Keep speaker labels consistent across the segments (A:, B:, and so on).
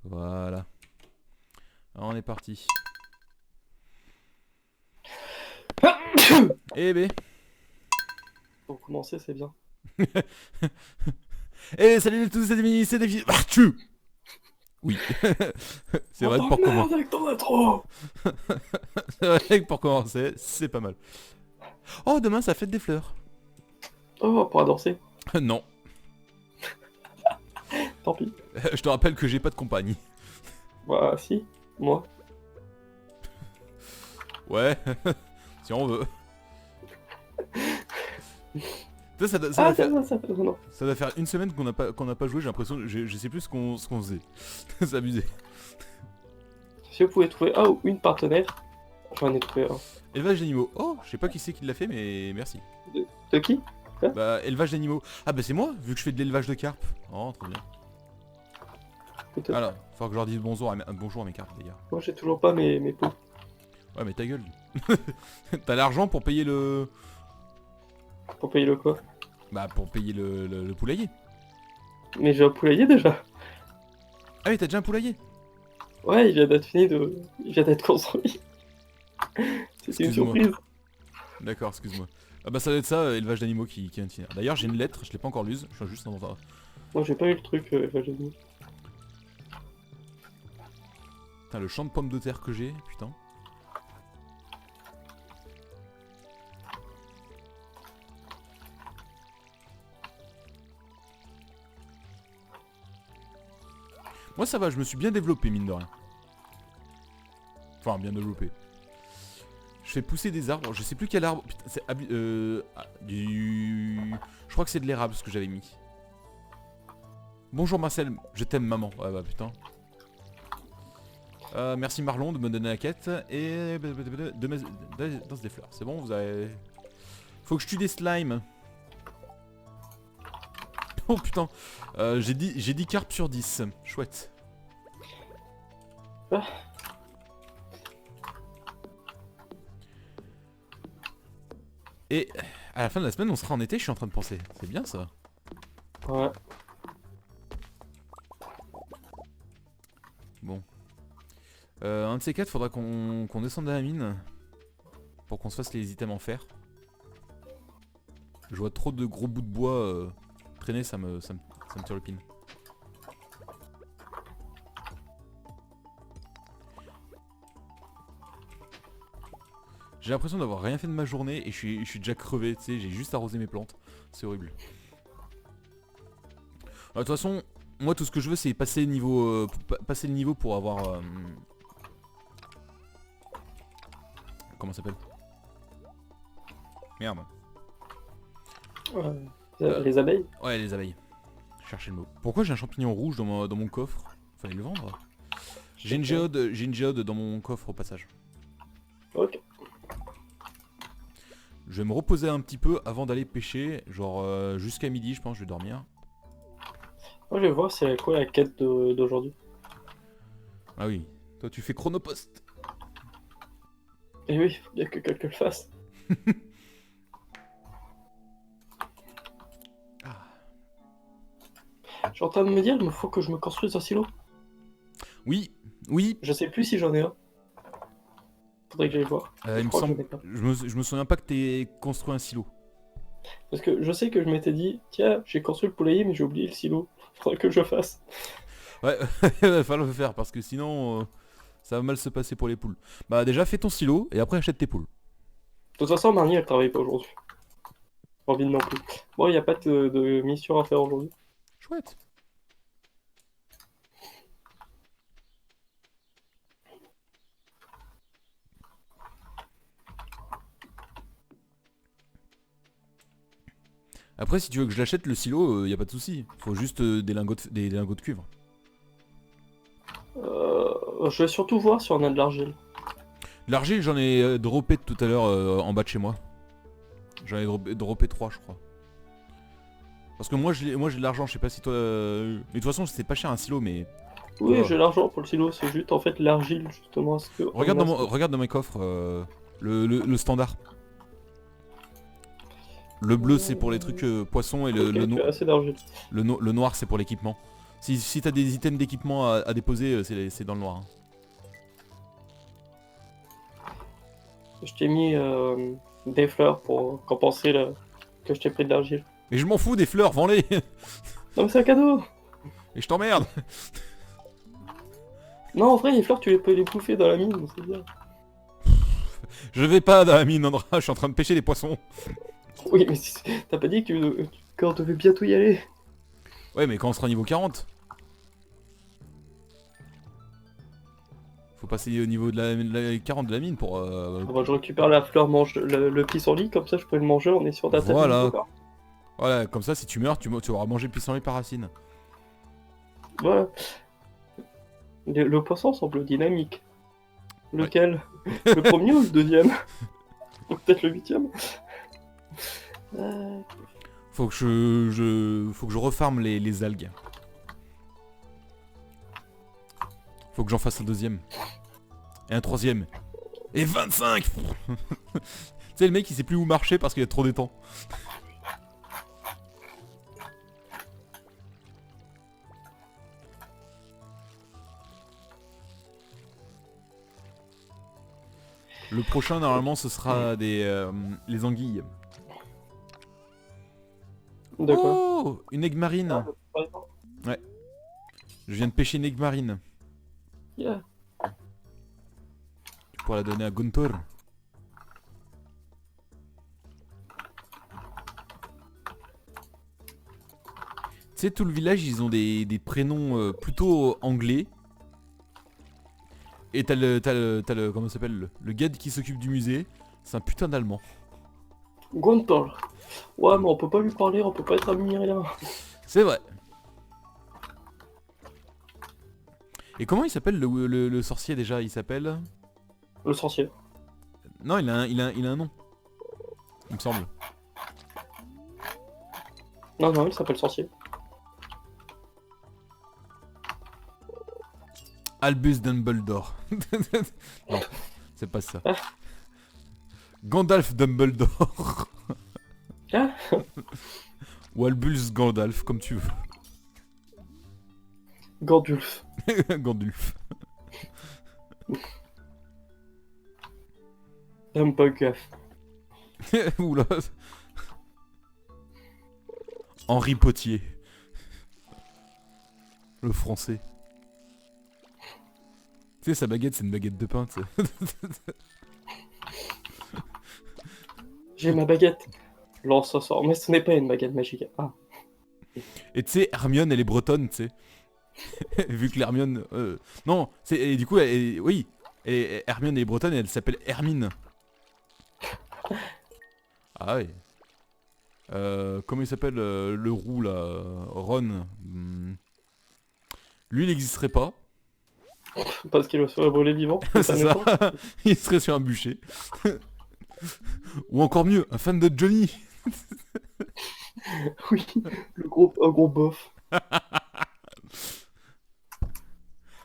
A: Voilà. Alors, on est parti. Eh bé.
B: Pour commencer, c'est bien.
A: Eh salut à tous les amis, c'est David. Ah, tchou. Oui. C'est vrai que pour commencer.
B: Avec ton intro.
A: C'est vrai que pour commencer, c'est pas mal. Oh, demain, ça fête des fleurs.
B: Oh, pour danser.
A: Non.
B: Tant pis.
A: Je te rappelle que j'ai pas de compagnie.
B: Bah, si. Moi.
A: Ouais. Si on veut. Ça,
B: Ah, non.
A: ça doit faire une semaine qu'on n'a pas joué, j'ai l'impression, je sais plus ce qu'on faisait. C'est abusé.
B: Si vous pouvez trouver un ou une partenaire, j'en ai trouvé un.
A: Élevage d'animaux. Oh, je sais pas qui c'est qui l'a fait, mais merci.
B: De qui?
A: Bah, élevage d'animaux. Ah bah c'est moi, vu que je fais de l'élevage de carpes. Oh, trop bien.
B: Peut-être.
A: Alors, faut que je leur dise bonjour à mes carpes d'ailleurs.
B: Moi, j'ai toujours pas mes poux.
A: Ouais, mais ta gueule. T'as l'argent pour payer le...
B: Pour payer le quoi?
A: Bah, pour payer le poulailler.
B: Mais j'ai un poulailler déjà.
A: Ah oui, t'as déjà un poulailler?
B: Ouais, il vient d'être fini de. Il vient d'être construit. C'était une
A: Excuse-moi.
B: surprise.
A: D'accord, excuse-moi. Ah bah ça doit être ça, élevage d'animaux qui vient de finir. D'ailleurs, j'ai une lettre, je l'ai pas encore luse, je suis juste dans un...
B: Moi, j'ai pas eu le truc, j'ai dit.
A: Putain, le champ de pommes de terre que j'ai, putain. Moi ça va, je me suis bien développé, mine de rien. Enfin, bien développé. Je fais pousser des arbres, je sais plus quel arbre... Putain, c'est... du... Je crois que c'est de l'érable ce que j'avais mis. Bonjour Marcel, je t'aime maman. Ouais bah putain. Merci Marlon de me donner la quête et de me danse des fleurs. C'est bon, vous avez... Faut que je tue des slimes. Oh putain, j'ai dit carpe sur 10. Chouette.
B: Ah.
A: Et à la fin de la semaine, on sera en été, je suis en train de penser. C'est bien ça.
B: Ouais.
A: Bon. Un de ces quatre, faudra qu'on descende à la mine. Pour qu'on se fasse les items en fer. Je vois trop de gros bouts de bois traîner, ça me tire le pin. J'ai l'impression d'avoir rien fait de ma journée et je suis déjà crevé, tu sais, j'ai juste arrosé mes plantes. C'est horrible. De toute façon, moi tout ce que je veux c'est passer le niveau pour avoir... Comment ça s'appelle? Merde.
B: Les abeilles.
A: Ouais, les abeilles. Cherchez le mot. Pourquoi j'ai un champignon rouge dans mon coffre? Fallait le vendre. J'ai une géode dans mon coffre au passage.
B: Ok.
A: Je vais me reposer un petit peu avant d'aller pêcher. Genre jusqu'à midi je pense, je vais dormir.
B: Moi, je vais voir c'est quoi la quête d'aujourd'hui.
A: Ah oui. Toi tu fais chronopost.
B: Et oui, faut bien que quelqu'un le fasse. Je suis en train de me dire, il me faut que je me construise un silo.
A: Oui, oui.
B: Je sais plus si j'en ai un. Faudrait que j'aille voir.
A: Il me
B: crois que
A: semble...
B: j'en ai pas.
A: Je me souviens pas que t'aies construit un silo.
B: Parce que je sais que je m'étais dit, tiens, j'ai construit le poulailler, mais j'ai oublié le silo. Faudrait que je le fasse.
A: Ouais, il va falloir le faire parce que sinon ça va mal se passer pour les poules. Bah déjà fais ton silo et après achète tes poules.
B: De toute façon, Marnie, elle travaille pas aujourd'hui. Pas envie de non plus. Bon, il n'y a pas de mission à faire aujourd'hui.
A: Chouette. Après si tu veux que je l'achète le silo, y a pas de souci. Faut juste des lingots de cuivre.
B: Je vais surtout voir si on a de l'argile.
A: L'argile j'en ai droppé tout à l'heure en bas de chez moi. J'en ai droppé 3 je crois. Parce que moi j'ai de l'argent, je sais pas si toi... Mais de toute façon c'est pas cher un silo mais...
B: Oui,
A: Oh.
B: j'ai l'argent pour le silo, c'est juste en fait l'argile, justement.
A: Regarde dans mes coffres le standard. Le bleu c'est pour les trucs poissons et
B: Ok, tu as assez d'argile.
A: le noir c'est pour l'équipement. Si t'as des items d'équipement à déposer, c'est dans le noir. Hein.
B: Je t'ai mis des fleurs pour compenser que je t'ai pris de l'argile.
A: Et je m'en fous des fleurs, vends-les.
B: Non mais c'est un cadeau.
A: Et je t'emmerde.
B: Non, en vrai, les fleurs, tu peux les bouffer dans la mine, c'est bien.
A: Je vais pas dans la mine, Andra, je suis en train de pêcher des poissons.
B: Oui, mais t'as pas dit qu'on devait bientôt y aller.
A: Ouais, mais quand on sera niveau 40. Faut passer au niveau de la 40 de la mine pour...
B: Bon, je récupère la fleur, mange le pissenlit, comme ça je peux le manger, on est sûr d'attaquer.
A: Voilà. Voilà, comme ça, si tu meurs, tu auras mangé le pissenlit par racine.
B: Voilà. Le poisson semble dynamique. Lequel? Le premier ou le deuxième? Ou peut-être le huitième?
A: Faut que faut que je refarme les algues. Faut que j'en fasse un deuxième. Et un troisième. Et 25. Tu sais, le mec, il sait plus où marcher parce qu'il y a trop d'étang. Le prochain, normalement, ce sera les anguilles.
B: D'accord.
A: Oh, une aigue marine. Ouais. Je viens de pêcher une aigue marine.
B: Yeah.
A: Tu pourras la donner à Guntor. Tu sais, tout le village, ils ont des prénoms plutôt anglais. Et t'as le comment ça s'appelle, le guide qui s'occupe du musée. C'est un putain d'allemand.
B: Gontor. Ouais, mais on peut pas lui parler, on peut pas être amis, rien.
A: C'est vrai. Et comment il s'appelle le sorcier déjà? Il s'appelle...
B: Le sorcier.
A: Non, il a un nom. Il me semble.
B: Non, non, il s'appelle sorcier.
A: Albus Dumbledore. Non, c'est pas ça. Gandalf Dumbledore.
B: Ah.
A: Ou Albus Gandalf, comme tu veux.
B: Gandulf.
A: Gandulf.
B: Dumbledore.
A: Oula. Henri Potier. Le français. Tu sais, sa baguette, c'est une baguette de pain, tu sais.
B: J'ai ma baguette. Lance au sort. Mais ce n'est pas une baguette magique. Ah.
A: Et tu sais, Hermione, elle est bretonne, tu sais. Vu que l'Hermione... Non, et du coup, oui. Hermione est bretonne et elle s'appelle Hermine. Ah ouais. Comment il s'appelle le roux, là? Ron. Lui, il n'existerait pas.
B: Parce qu'il serait brûlé vivant.
A: C'est ça. Il serait sur un bûcher. Ou encore mieux, un fan de Johnny.
B: Oui, un gros bof.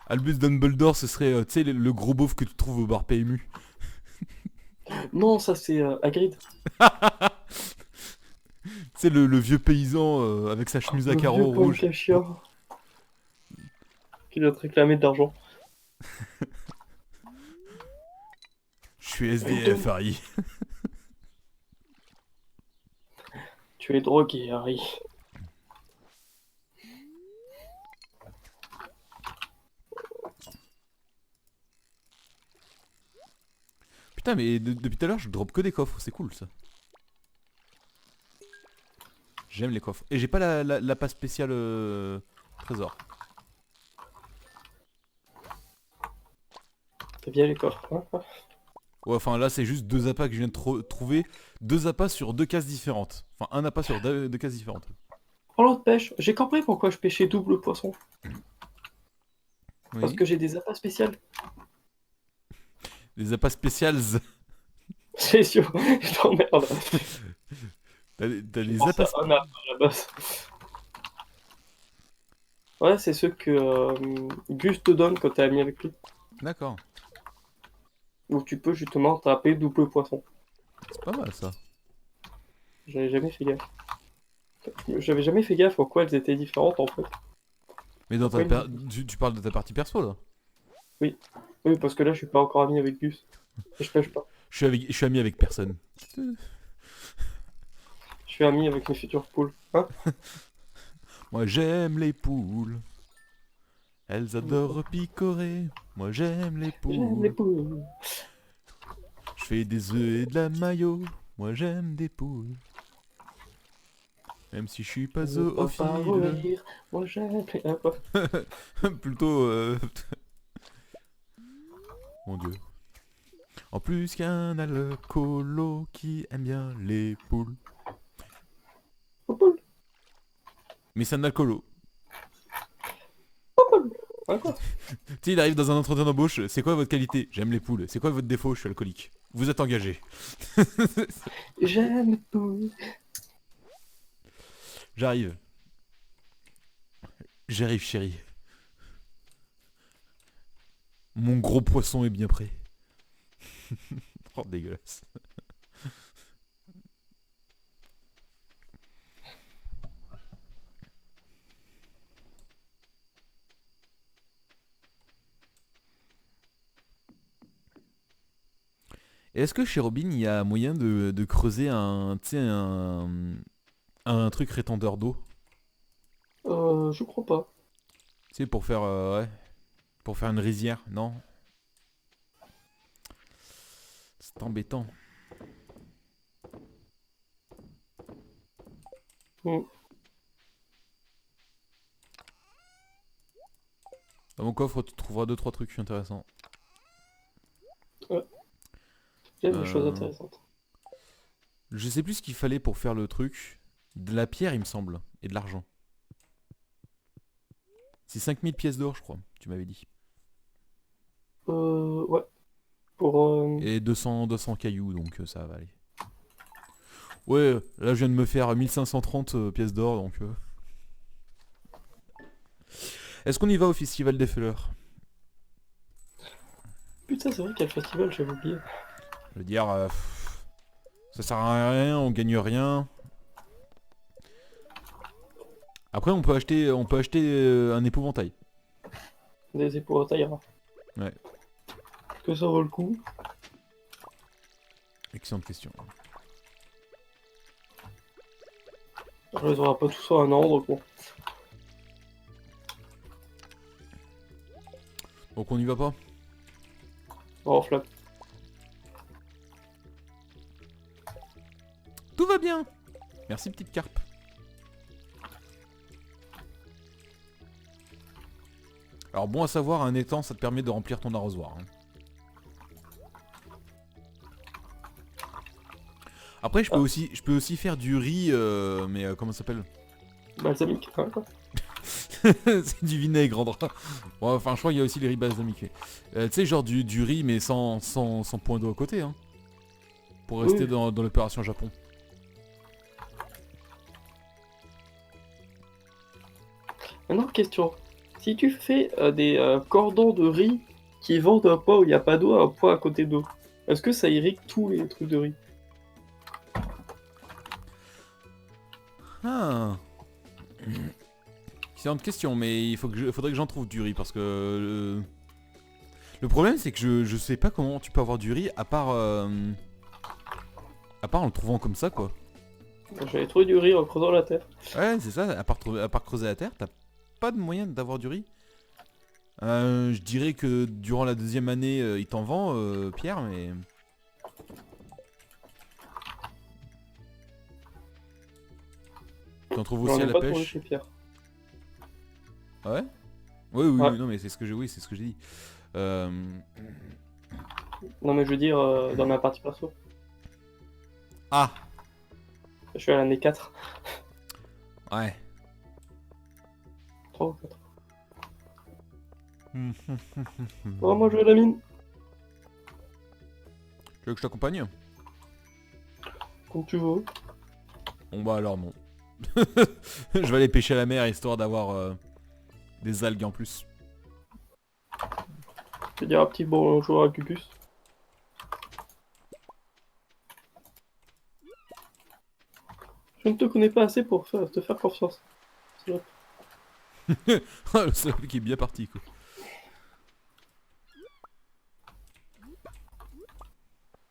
A: Albus Dumbledore, ce serait, tu sais, le gros beauf que tu trouves au bar PMU.
B: Non, ça c'est Hagrid.
A: Tu sais, le vieux paysan avec sa chemise à carreaux rouge.
B: Qui doit te réclamer de l'argent.
A: Je suis SDF, Harry.
B: Tu es drogué, Harry.
A: Putain, mais depuis tout à l'heure, je drop que des coffres. C'est cool, ça. J'aime les coffres. Et j'ai pas la passe spéciale trésor.
B: C'est bien les coffres. Hein.
A: Ouais, enfin là, c'est juste deux appâts que je viens de trouver. Deux appâts sur deux cases différentes. Enfin, un appât sur deux cases différentes.
B: Parlant de pêche, j'ai compris pourquoi je pêchais double poisson.
A: Oui.
B: Parce que j'ai des appâts spéciales.
A: Les appâts spéciales.
B: C'est sûr, je t'emmerde.
A: T'as les appâts
B: Un appât à la base. Ouais, c'est ceux que Gus te donne quand t'es ami avec lui.
A: D'accord.
B: Où tu peux justement taper double poisson.
A: C'est pas mal, ça.
B: J'avais jamais fait gaffe. J'avais jamais fait gaffe pourquoi elles étaient différentes en fait.
A: Mais dans ta
B: Oui,
A: tu parles de ta partie perso là.
B: oui, parce que là, je suis pas encore ami avec Gus. Et je pêche pas.
A: Je suis ami avec personne.
B: Je suis ami avec mes futures poules. Hein?
A: Moi j'aime les poules. Elles adorent picorer. Moi j'aime les
B: J'aime les
A: poules.
B: poules.
A: Je fais des œufs et de la maillot. Moi j'aime des poules. Même si je suis pas
B: Ne pas
A: zoophile.
B: parvenir. Moi, j'aime les... Ah, quoi.
A: Plutôt. Mon dieu. En plus qu'un alcoolo qui aime bien les poules.
B: Aux poules.
A: Mais c'est un alcoolo.
B: Hein, quoi.
A: Tu sais, il arrive dans un entretien d'embauche. C'est quoi votre qualité? J'aime les poules. C'est quoi votre défaut? Je suis alcoolique. Vous êtes engagé.
B: J'aime les poules.
A: J'arrive. J'arrive, chérie. Mon gros poisson est bien prêt. Oh, dégueulasse. Et est-ce que chez Robin, il y a moyen de creuser un, tu sais, un truc rétendeur d'eau?
B: Je crois pas.
A: Tu sais, pour faire, ouais, pour faire une rizière, non? C'est embêtant.
B: Hmm.
A: Dans mon coffre, tu trouveras 2-3 trucs intéressants.
B: Ouais, j'aime les choses
A: Euh,
B: intéressantes.
A: je sais plus ce qu'il fallait pour faire le truc. De la pierre, il me semble, et de l'argent. C'est 5000 pièces d'or, je crois, tu m'avais dit.
B: Ouais. Pour...
A: Et 200 cailloux, donc ça va aller. Ouais, là je viens de me faire 1530 pièces d'or, donc... Est-ce qu'on y va au festival des fleurs?
B: Putain, c'est vrai qu'il y a le festival, j'avais oublié.
A: Je veux dire, ça sert à rien, on gagne rien. Après, on peut acheter un épouvantail.
B: Des épouvantails rares.
A: Ouais,
B: Que ça vaut le coup.
A: excellente question.
B: Je les aurai pas tous en un ordre, bon.
A: Donc on y va pas?
B: En flamme.
A: Tout va bien. Merci petite carpe. Alors bon à savoir, un étang ça te permet de remplir ton arrosoir. Hein. Après je peux aussi faire du riz, mais comment ça s'appelle?
B: Balsamique, hein, quoi.
A: C'est du vinaigre en drap. Bon, enfin je crois qu'il y a aussi les riz balsamiqués. Tu sais genre du riz mais sans point d'eau à côté. Hein, pour rester
B: Oui.
A: dans l'opération Japon.
B: Maintenant, question. Si tu fais des cordons de riz qui vont d'un point où il n'y a pas d'eau à un point à côté d'eau, est-ce que ça irrigue tous les trucs de riz?
A: Ah. Excellente question, mais faudrait que j'en trouve du riz parce que le problème c'est que je sais pas comment tu peux avoir du riz à part en le trouvant comme ça quoi.
B: J'avais trouvé du riz en creusant la terre.
A: Ouais c'est ça, à part creuser la terre, t'as pas de moyen d'avoir du riz. Je dirais que durant la deuxième année il t'en vend Pierre mais... T'en trouves aussi
B: J'en
A: à
B: ai
A: la
B: pas trouvé
A: pêche.
B: chez Pierre.
A: Ah ouais. Oui, oui,
B: Ouais.
A: oui, non mais c'est ce que j'ai dit.
B: Non, mais je veux dire, dans ma partie perso.
A: Ah
B: Je suis à l'année 4.
A: ouais.
B: 3 ou 4. Oh, moi je vais à la mine.
A: Tu veux que je t'accompagne?
B: Comme tu veux.
A: Bon bah alors non. Je vais aller pêcher à la mer histoire d'avoir des algues en plus.
B: Je vais dire un petit bonjour à Gugus. Je ne te connais pas assez pour te faire confiance. Salope.
A: Le seul qui est bien parti quoi.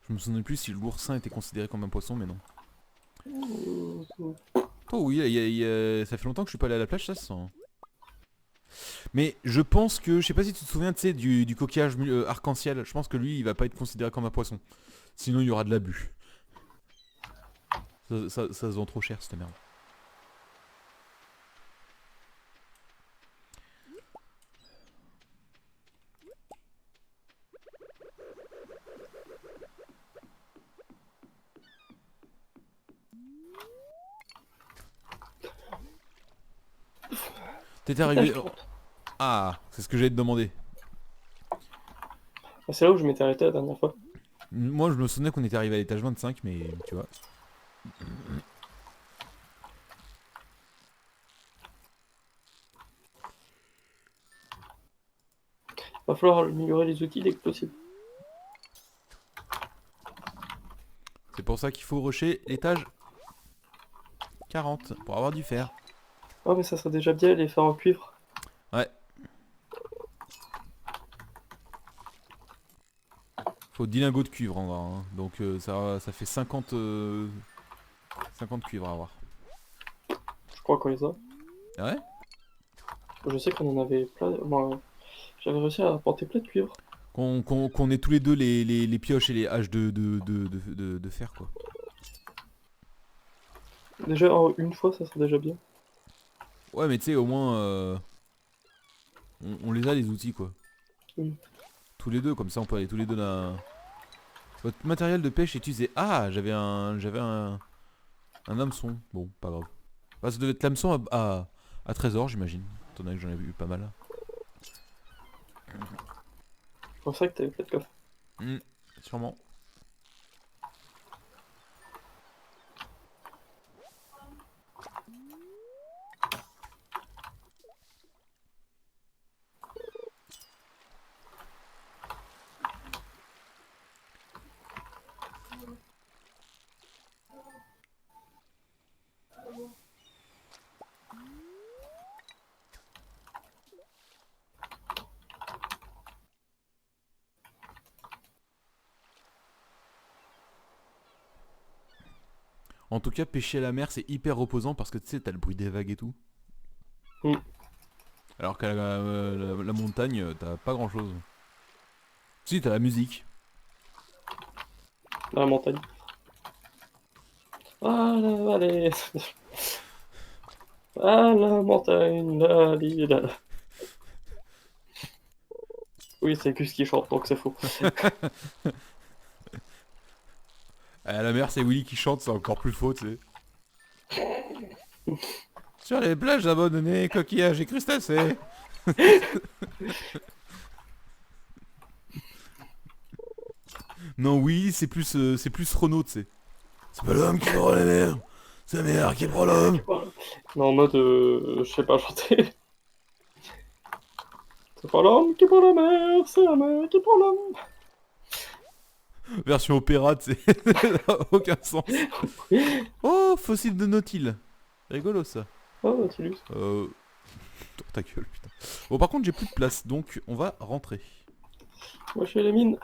A: Je me souviens plus si l'oursin était considéré comme un poisson, mais non. Oh oui, ça fait longtemps que je suis pas allé à la plage, ça se sent. Mais je pense que, je sais pas si tu te souviens, tu sais, du coquillage arc-en-ciel. Je pense que lui, il va pas être considéré comme un poisson. Sinon, il y aura de l'abus. Ça se vend trop cher, cette merde. T'étais arrivé... Ah, c'est ce que j'allais te demander.
B: C'est là où je m'étais arrêté la dernière fois.
A: Moi, je me souvenais qu'on était arrivé à l'étage 25, mais tu vois...
B: Va falloir améliorer les outils dès que possible.
A: C'est pour ça qu'il faut rusher l'étage 40 pour avoir du fer.
B: Oh mais ça serait déjà bien les faire en cuivre.
A: Ouais. Faut 10 lingots de cuivre en vrai. Hein. Donc ça fait 50 cuivres à avoir.
B: Je crois qu'on les a.
A: Ah ouais?
B: Je sais qu'on en avait plein. Moi, j'avais réussi à apporter plein de cuivre.
A: Qu'on ait tous les deux les pioches et les haches de fer quoi.
B: Déjà une fois, ça serait déjà bien.
A: Ouais mais tu sais au moins on les a les outils quoi.
B: Oui.
A: Tous les deux comme ça on peut aller tous les deux dans... Votre matériel de pêche est utilisé. Ah j'avais un hameçon. Bon pas grave. Bah, ça devait être l'hameçon à trésor j'imagine. Étant donné que j'en ai vu pas mal.
B: Je pensais que t'avais plein de coffres.
A: Sûrement. En tout cas, pêcher à la mer, c'est hyper reposant parce que tu sais, t'as le bruit des vagues et tout.
B: Mm.
A: Alors qu'à la montagne, t'as pas grand chose. Si, t'as la musique.
B: Dans la montagne. Ah là, allez. Ah la montagne, la. Oui, c'est Gus qui chante, donc c'est faux.
A: À la mer, c'est Willy qui chante, c'est encore plus faux, tu sais. Sur les plages abandonnées, coquillages et crustacés. Non, oui, c'est plus Renault, tu sais. C'est pas l'homme qui prend la mer, c'est la mer qui prend l'homme.
B: Non, en mode, je sais pas chanter. C'est pas l'homme qui prend la mer, c'est la mer qui prend l'homme.
A: Version opéra, tu sais. Ça n'a aucun sens. Oh, fossile de Nautil. Rigolo ça.
B: Oh, Nautilus.
A: Tourne ta gueule, putain. Bon, par contre, j'ai plus de place, donc on va rentrer.
B: Moi, je fais les mines.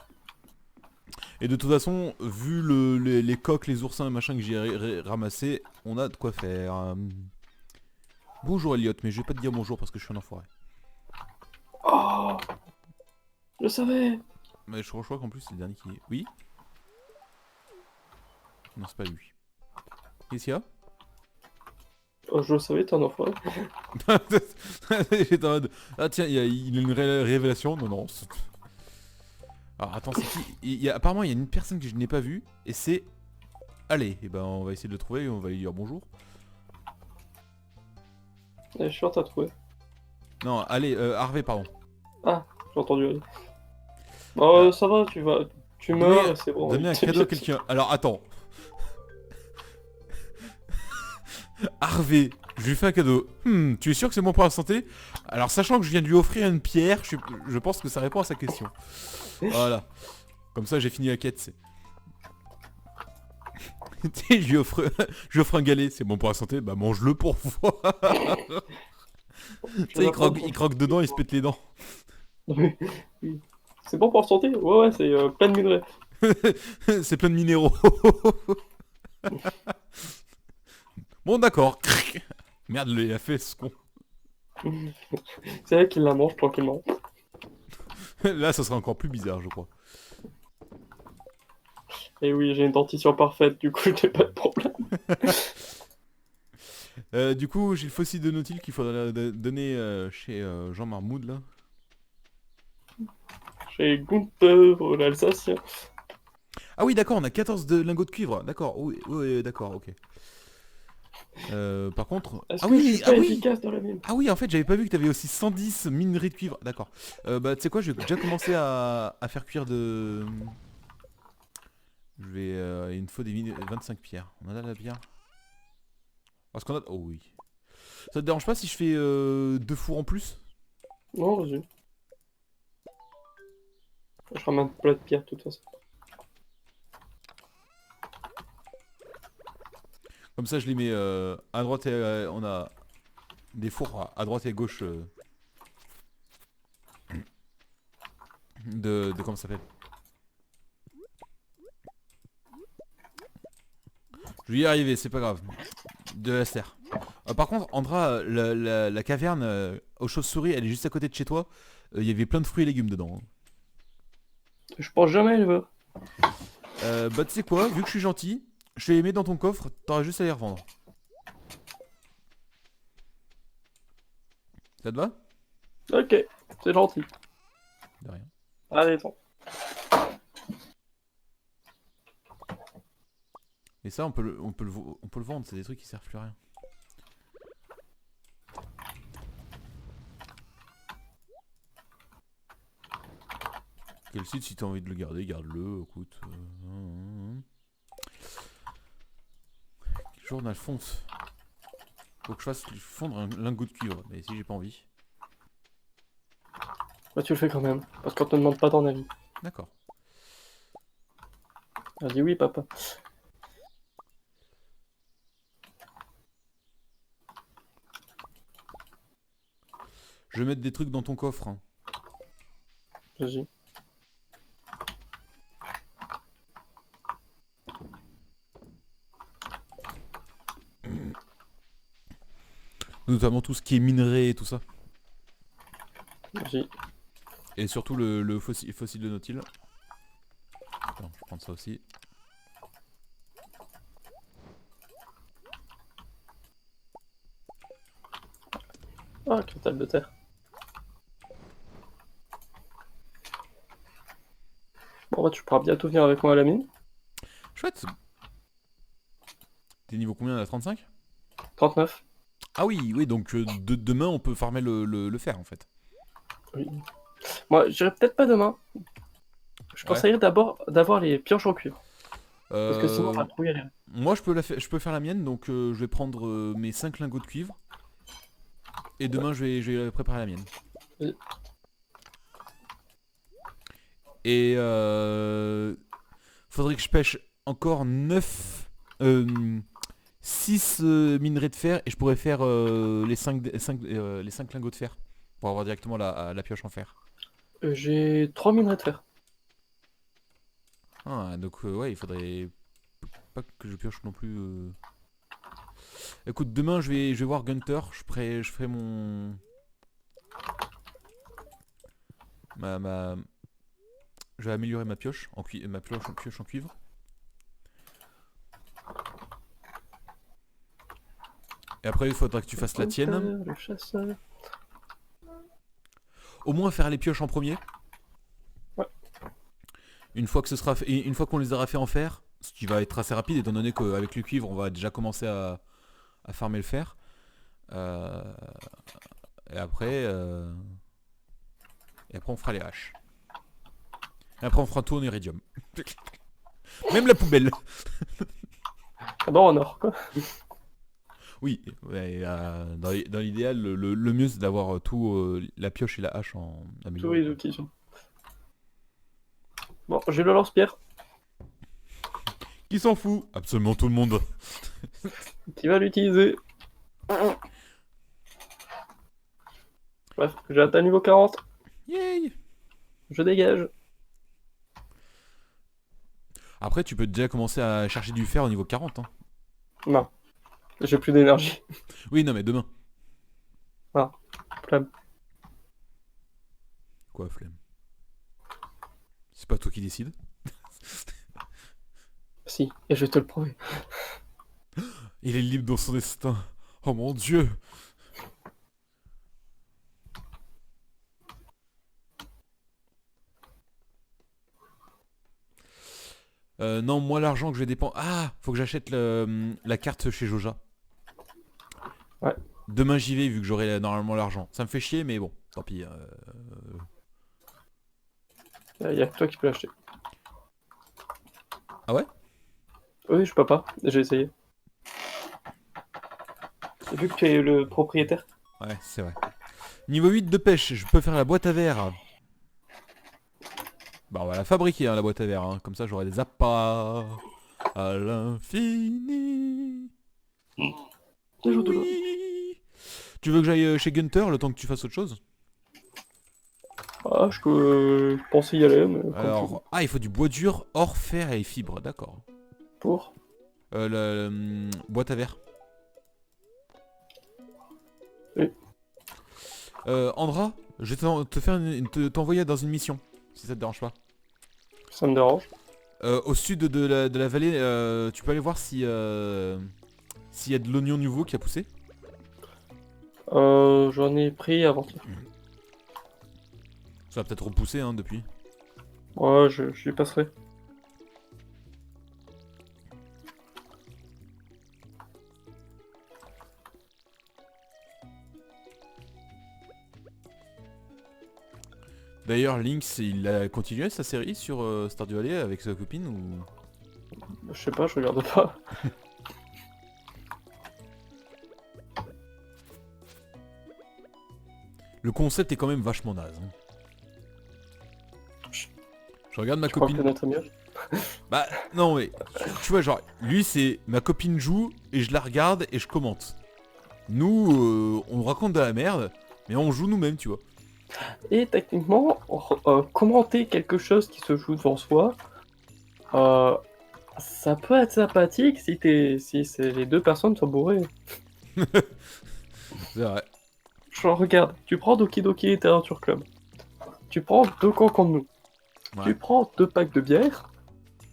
A: Et de toute façon, vu les coques, les oursins et machin que j'ai ramassé, on a de quoi faire. Bonjour Elliot, mais je vais pas te dire bonjour parce que je suis un enfoiré.
B: Oh, je savais.
A: Mais je crois qu'en plus c'est le dernier qui est... Oui. Non, c'est pas lui. Qu'est-ce qu'il y a?
B: Oh, je le savais, t'es un enfoiré.
A: J'étais en mode... Ah tiens, il a une révélation. Non, non. Alors attends, c'est qui apparemment, il y a une personne que je n'ai pas vue. Et c'est... Allez, et ben on va essayer de le trouver et on va lui dire bonjour.
B: Je suis sûr, t'as trouvé.
A: Non, allez, Harvey, pardon.
B: Ah, j'ai entendu aller. Oh, ça va, tu meurs et c'est bon.
A: Donner un cadeau à quelqu'un. Alors attends. Harvey, je lui fais un cadeau. Tu es sûr que c'est bon pour la santé? Alors sachant que je viens de lui offrir une pierre, je pense que ça répond à sa question. Voilà. Comme ça j'ai fini la quête, c'est... je lui offre un galet, c'est bon pour la santé? Bah mange-le pour voir. Tu sais, il croque dedans, il se pète les dents.
B: Oui. C'est bon pour la santé? Ouais, ouais, c'est plein de minerais.
A: C'est plein de minéraux. Bon, d'accord. Merde, il a fait ce con.
B: C'est vrai qu'il la mange tranquillement.
A: Là, ça serait encore plus bizarre, je crois.
B: Et oui, j'ai une dentition parfaite, du coup, j'ai pas de problème.
A: Du coup, j'ai le fossile de Nautile qu'il faudrait donner chez Jean Marmoud, là.
B: J'ai Gunther, l'Alsacien.
A: Ah oui, d'accord, on a 14 de lingots de cuivre. D'accord, oui, oui, d'accord, ok. Par contre...
B: Est-ce
A: Ah
B: que je suis
A: oui, ah
B: pas
A: oui.
B: efficace dans la mine?
A: Ah oui, en fait, j'avais pas vu que t'avais aussi 110 minerais de cuivre. D'accord. Bah, tu sais quoi, je vais déjà commencer à faire cuire de... Je vais... il me faut 25 pierres. On en a de la pierre. Parce qu'on a... Oh oui. Ça te dérange pas si je fais 2 fours en plus?
B: Non, vas-y. Je ramène plein de pierres, de toute façon.
A: Comme ça, je les mets à droite et on a des fours à droite et à gauche de comment ça s'appelle. Je vais y arriver, c'est pas grave. De la serre. Par contre, Andra, la caverne aux chauves-souris, elle est juste à côté de chez toi. Il y avait plein de fruits et légumes dedans, hein.
B: Je pense jamais, je veux.
A: Bah tu sais quoi, vu que je suis gentil, je te les mets dans ton coffre, t'auras juste à les revendre. Ça te va?
B: Ok, c'est gentil.
A: De rien.
B: Allez, attends.
A: Et ça, on peut le vendre, c'est des trucs qui servent plus à rien. Quel site, si t'as envie de le garder, garde-le, écoute. Journal fonce. Faut que je fasse fondre un lingot de cuivre, mais si j'ai pas envie.
B: Bah, tu le fais quand même, parce qu'on te demande pas ton avis.
A: D'accord.
B: Elle dit oui, papa.
A: Je vais mettre des trucs dans ton coffre, hein.
B: Vas-y.
A: Notamment tout ce qui est minerai et tout ça.
B: Vas-y.
A: Et surtout le fossile de Nautile. Attends, je vais prendre ça aussi.
B: Ah, cristal de terre. Bon, bah, tu pourras bientôt venir avec moi à la mine.
A: Chouette. T'es niveau combien là, 35?
B: 39.
A: Ah oui, oui, donc demain on peut farmer le fer en fait.
B: Oui. Moi, j'irai peut-être pas demain. Je
A: Ouais.
B: conseillerais d'abord d'avoir les pioches en cuivre. Parce que sinon, on va trop y aller.
A: Moi je peux faire la mienne, donc je vais prendre mes 5 lingots de cuivre. Et demain je vais préparer la mienne.
B: Oui.
A: Et faudrait que je pêche encore 6 minerais de fer et je pourrais faire les 5 lingots de fer pour avoir directement la pioche en fer.
B: J'ai 3 minerais de fer.
A: Ah, donc ouais, il faudrait pas que je pioche non plus. Écoute, demain je vais voir Gunter, je ferai mon... Je vais améliorer ma pioche pioche en cuivre. Et après il faudra que tu fasses la tienne.
B: Le chasseur.
A: Au moins faire les pioches en premier.
B: Ouais.
A: Une fois que ce sera fait, et une fois qu'on les aura fait en fer, ce qui va être assez rapide étant donné qu'avec le cuivre on va déjà commencer à farmer le fer. Et après on fera les haches. Et après on fera tout en iridium. Même la poubelle.
B: Ah non, en or, quoi.
A: Oui, ouais, dans l'idéal, le mieux c'est d'avoir tout, la pioche et la hache en
B: Tous
A: amélioré.
B: les outils sont. Bon, j'ai le lance-pierre.
A: Qui s'en fout? Absolument tout le monde.
B: Qui va l'utiliser? Bref, j'ai atteint niveau 40.
A: Yay!
B: Je dégage.
A: Après, tu peux déjà commencer à chercher du fer au niveau 40. Hein.
B: Non. J'ai plus d'énergie.
A: Oui, non, mais demain.
B: Flemme.
A: Quoi, flemme? C'est pas toi qui décide.
B: Si, et je vais te le prouver.
A: Il est libre dans son destin. Oh mon dieu! Non, moi l'argent que je dépense. Ah! Faut que j'achète la carte chez Joja.
B: Ouais.
A: Demain j'y vais vu que j'aurai normalement l'argent. Ça me fait chier, mais bon, tant pis.
B: Il y a que toi qui peux l'acheter.
A: Ah ouais?
B: Oui, je peux pas. J'ai essayé. Vu que tu es le propriétaire.
A: Ouais, c'est vrai. Niveau 8 de pêche, je peux faire la boîte à verre. Bah on va la fabriquer hein, la boîte à verre, hein. Comme ça j'aurai des appâts à l'infini. Oui. Tu veux que j'aille chez Gunther le temps que tu fasses autre chose?
B: Ah, je pensais y aller, mais comme
A: Alors, il faut du bois dur, or, fer et fibres, d'accord.
B: pour.
A: Boîte à verre.
B: Oui.
A: Andra, je vais te faire t'envoyer dans une mission, si ça te dérange pas.
B: Ça me dérange.
A: Au sud de la vallée, tu peux aller voir si s'il y a de l'oignon nouveau qui a poussé.
B: J'en ai pris avant-hier.
A: Ça va peut-être repousser hein, depuis.
B: Ouais, j'y passerai.
A: D'ailleurs, Lynx, il a continué sa série sur Stardew Valley avec sa copine ou...
B: Je sais pas, je regarde pas.
A: Le concept est quand même vachement naze. Hein. Je regarde ma
B: Je crois
A: copine.
B: que notre mieux.
A: Bah non mais tu vois genre lui c'est ma copine joue et je la regarde et je commente. Nous on raconte de la merde mais on joue nous-mêmes tu vois.
B: Et techniquement, commenter quelque chose qui se joue devant soi, ça peut être sympathique si les deux personnes sont bourrées.
A: C'est vrai.
B: Genre, regarde, tu prends Doki Doki Literature Club, tu prends deux camps contre nous,
A: Ouais.
B: tu prends 2 packs de bière,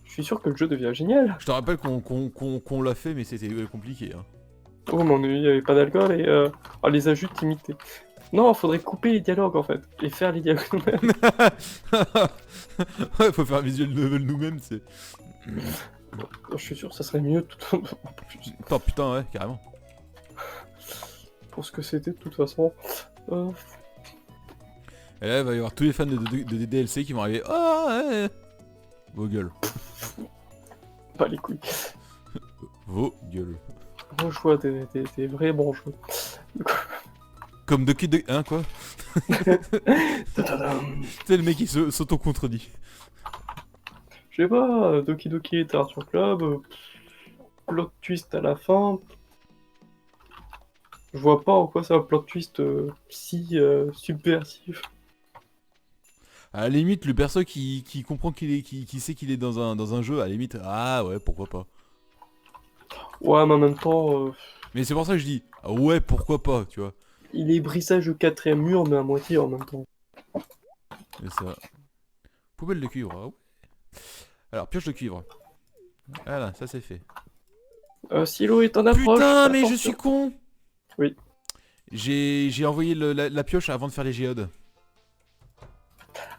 B: je suis sûr que le jeu devient génial.
A: Je te rappelle qu'on l'a fait mais c'était compliqué. Hein.
B: Oh mon dieu, il n'y avait pas d'alcool et les ajouts limités. Non, faudrait couper les dialogues en fait, et faire les dialogues nous-mêmes.
A: Ouais faut faire un visuel novel nous-mêmes c'est...
B: Je suis sûr que ça serait mieux tout...
A: Oh putain ouais carrément.
B: pour ce que c'était de toute façon.
A: Et là il va y avoir tous les fans de DLC qui vont arriver. Oh ouais. Vos gueules.
B: Pas les couilles.
A: Vos gueules.
B: Bon choix, des vrais bons choix.
A: Comme Doki Doki... Hein quoi? C'est le mec qui s'auto-contredit.
B: Je sais pas, Doki Doki Literature Club, plot twist à la fin. Je vois pas en quoi c'est un plot twist si subversif.
A: À la limite, le perso qui comprend qui sait qu'il est dans un jeu, à la limite, ah ouais, pourquoi pas.
B: Ouais, mais en même temps,
A: Mais c'est pour ça que je dis, ah ouais, pourquoi pas, tu vois.
B: il est brissage au 4ème mur, mais à moitié en même temps.
A: Et ça... Poubelle de cuivre, ah ouais. Alors, pioche de cuivre. Voilà, ça c'est fait.
B: Silo est en approche.
A: Putain, mais je
B: attention.
A: suis con.
B: Oui.
A: J'ai envoyé la pioche avant de faire les géodes.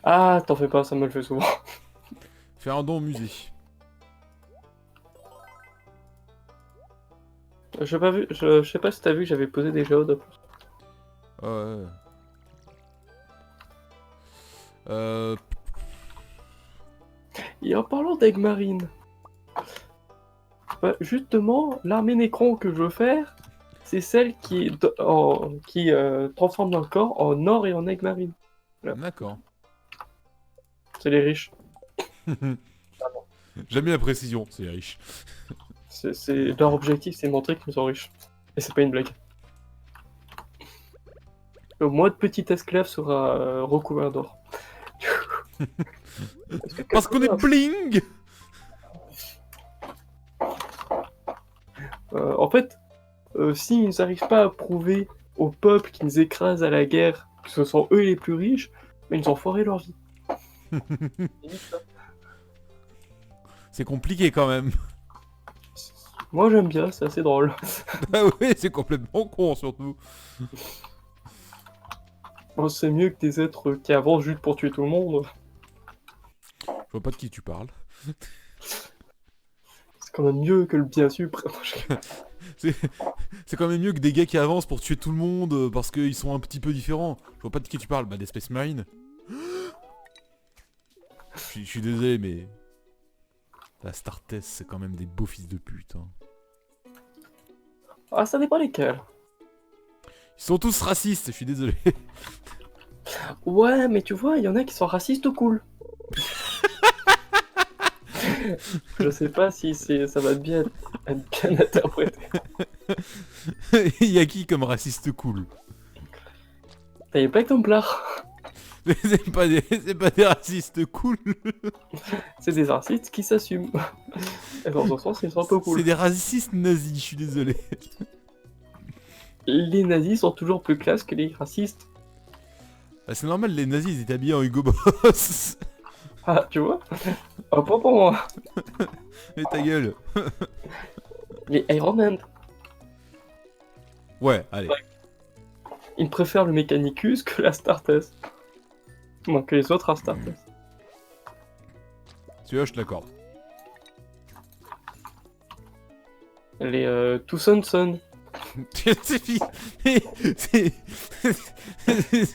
B: Ah, t'en fais pas, ça me le fait souvent.
A: Faire un don au musée.
B: J'ai pas vu, je sais pas si t'as vu que j'avais posé des géodes.
A: Ouais.
B: Et en parlant d'aigle marine, bah, justement, l'armée Nécron que je veux faire, c'est celle qui transforme le corps en or et en aigle marine.
A: D'accord.
B: C'est les riches.
A: J'aime bien la précision, c'est riche.
B: Leur objectif, c'est de montrer qu'ils sont riches. Et c'est pas une blague. Moi de petit esclave sera recouvert d'or.
A: Parce qu'on est bling.
B: En fait, s'ils n'arrivent pas à prouver au peuple qui nous écrase à la guerre que ce sont eux les plus riches, mais ils ont foiré leur vie.
A: C'est compliqué quand même.
B: Moi j'aime bien, c'est assez drôle.
A: Ah ouais, c'est complètement con surtout.
B: Bon, c'est mieux que des êtres qui avancent juste pour tuer tout le monde.
A: Je vois pas de qui tu parles.
B: C'est quand même mieux que le bien suprême.
A: C'est quand même mieux que des gars qui avancent pour tuer tout le monde parce qu'ils sont un petit peu différents. Je vois pas de qui tu parles. Bah des Space Marines. Je suis désolé mais... La Startess c'est quand même des beaux fils de pute. Hein.
B: Ah, ça dépend lesquels.
A: Ils sont tous racistes, je suis désolé.
B: Ouais, mais tu vois, il y en a qui sont racistes ou cool. Je sais pas si ça va être bien interprété.
A: Il y a qui comme raciste cool?
B: T'as pas exemplaire.
A: C'est pas des racistes cool.
B: C'est des racistes qui s'assument. Et dans ce sens, ils sont un peu cool.
A: C'est des racistes nazis, je suis désolé.
B: Les nazis sont toujours plus classe que les racistes.
A: Bah, c'est normal, les nazis ils étaient habillés en Hugo Boss.
B: Ah, tu vois? Ah, pas pour moi.
A: Mais ta gueule.
B: Les Iron Man.
A: Ouais, allez.
B: Ils préfèrent le Mechanicus que la Startess. Non, que les autres Astartes.
A: Celui-là, je te l'accorde.
B: Les Tucson Sun.
A: C'est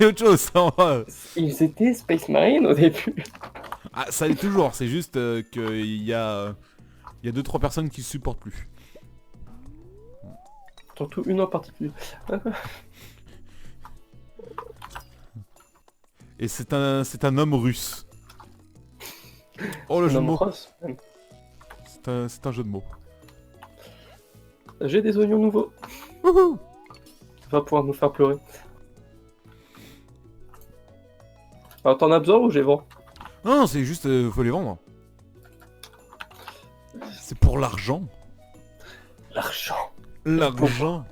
A: autre chose, ça en va.
B: Ils étaient Space Marine au début.
A: Ah, ça l'est toujours, c'est juste qu'il y a 2-3 personnes qui se supportent plus.
B: Surtout une en particulier.
A: Et c'est un homme russe. Oh le jeu de mots. C'est un jeu de mots.
B: J'ai des oignons nouveaux.
A: Wouhou.
B: Tu vas pouvoir nous faire pleurer. Alors t'en as besoin ou j'ai vent?
A: Non, c'est juste faut les vendre. C'est pour l'argent.
B: L'argent.
A: L'argent.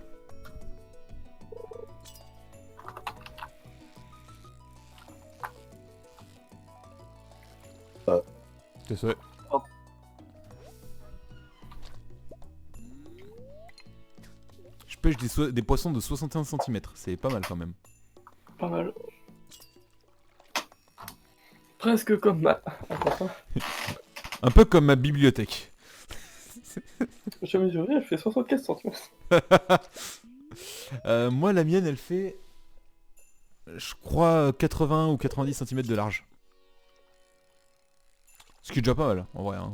A: C'est ça.
B: Oh.
A: Je pêche des poissons de 61 cm, c'est pas mal quand même.
B: Pas mal. Presque comme ma... Attends,
A: Un peu comme ma bibliothèque.
B: je mesurais, elle fait 75 cm.
A: Moi la mienne elle fait... Je crois 80 ou 90 cm de large. Ce qui est déjà pas mal, en vrai. Hein.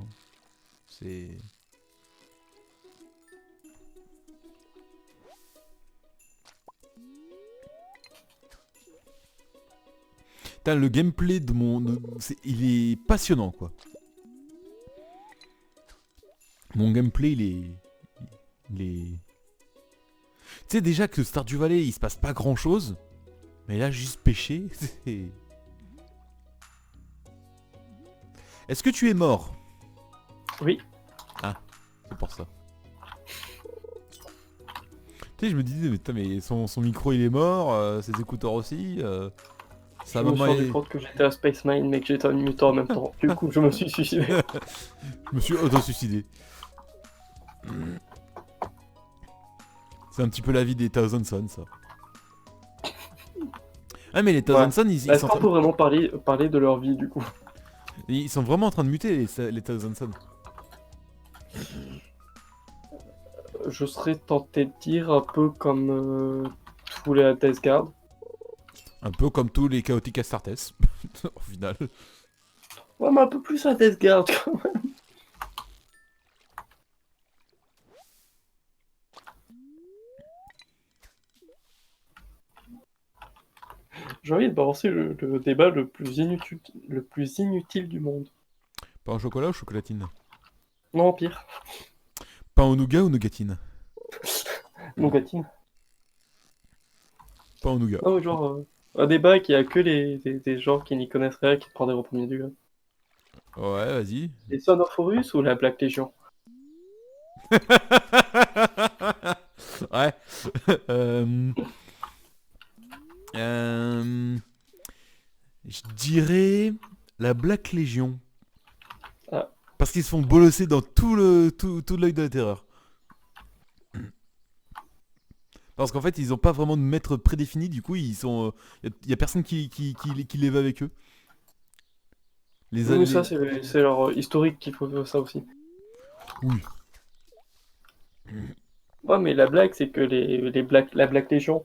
A: C'est... Putain, le gameplay de il est passionnant, quoi. Mon gameplay, il est... Tu sais déjà que Stardew Valley, il se passe pas grand-chose. Mais là, juste pêcher, c'est... Est-ce que tu es mort?
B: Oui.
A: Ah, c'est pour ça. Tu sais, je me disais, mais, putain, mais son micro il est mort, ses écouteurs aussi.
B: Je me suis rendu compte que j'étais à Space Mine mais que j'étais un mutant en même temps. Du coup, je me suis suicidé.
A: Je me suis auto-suicidé. C'est un petit peu la vie des Thousand Sons, ça. Ah, mais les Thousand Sons, ils
B: Est-ce
A: sont...
B: qu'on peut vraiment parler de leur vie, du coup?
A: Ils sont vraiment en train de muter, les Thousand Sons.
B: Je serais tenté de dire un peu comme tous les Death Guard.
A: Un peu comme tous les chaotiques Astartes, au final.
B: Ouais, mais un peu plus à Death Guard, quand même. J'ai envie de balancer le débat le plus inutile du monde.
A: Pain au chocolat ou chocolatine?
B: Non, pire.
A: Pain au nougat ou nougatine?
B: Nougatine.
A: Pas en nougat.
B: Non, mais genre, un débat qui a que des gens qui n'y connaissent rien qui te prendraient au premier degré.
A: Ouais, vas-y.
B: Les Son of Horus ou la Black Legion?
A: Ouais. Euh, euh, je dirais la Black Legion.
B: Ah,
A: Parce qu'ils se font bolosser dans tout l'œil de la terreur. Parce qu'en fait, ils ont pas vraiment de maître prédéfini, du coup, ils sont. Y a personne qui les va avec eux.
B: oui, ça,
A: Les...
B: c'est leur historique qu'il faut faire ça aussi.
A: Oui.
B: Ouais, mais la blague, c'est que la Black Legion,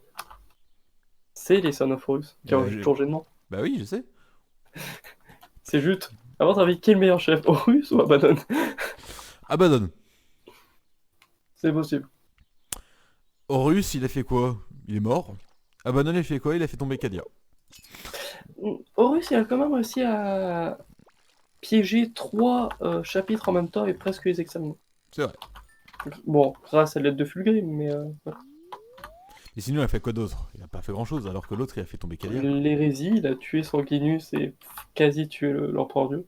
B: c'est les Son of Horus qui ont
A: Bah,
B: juste changé de nom.
A: bah oui, je sais.
B: C'est juste, à votre avis, qui est le meilleur chef, Horus ou Abaddon?
A: Abaddon.
B: C'est possible.
A: Horus, il a fait quoi? Il est mort. Abaddon, il a fait quoi? Il a fait tomber Cadia.
B: Horus, il a quand même réussi à piéger trois chapitres en même temps et presque les examiner.
A: C'est vrai.
B: Bon, grâce à l'aide de Fulgrim, mais ouais.
A: Et sinon, il a fait quoi d'autre? Il a pas fait grand chose, alors que l'autre, il a fait tomber Cadia.
B: L'hérésie, il a tué Sanguinus et quasi tué l'empereur Dieu.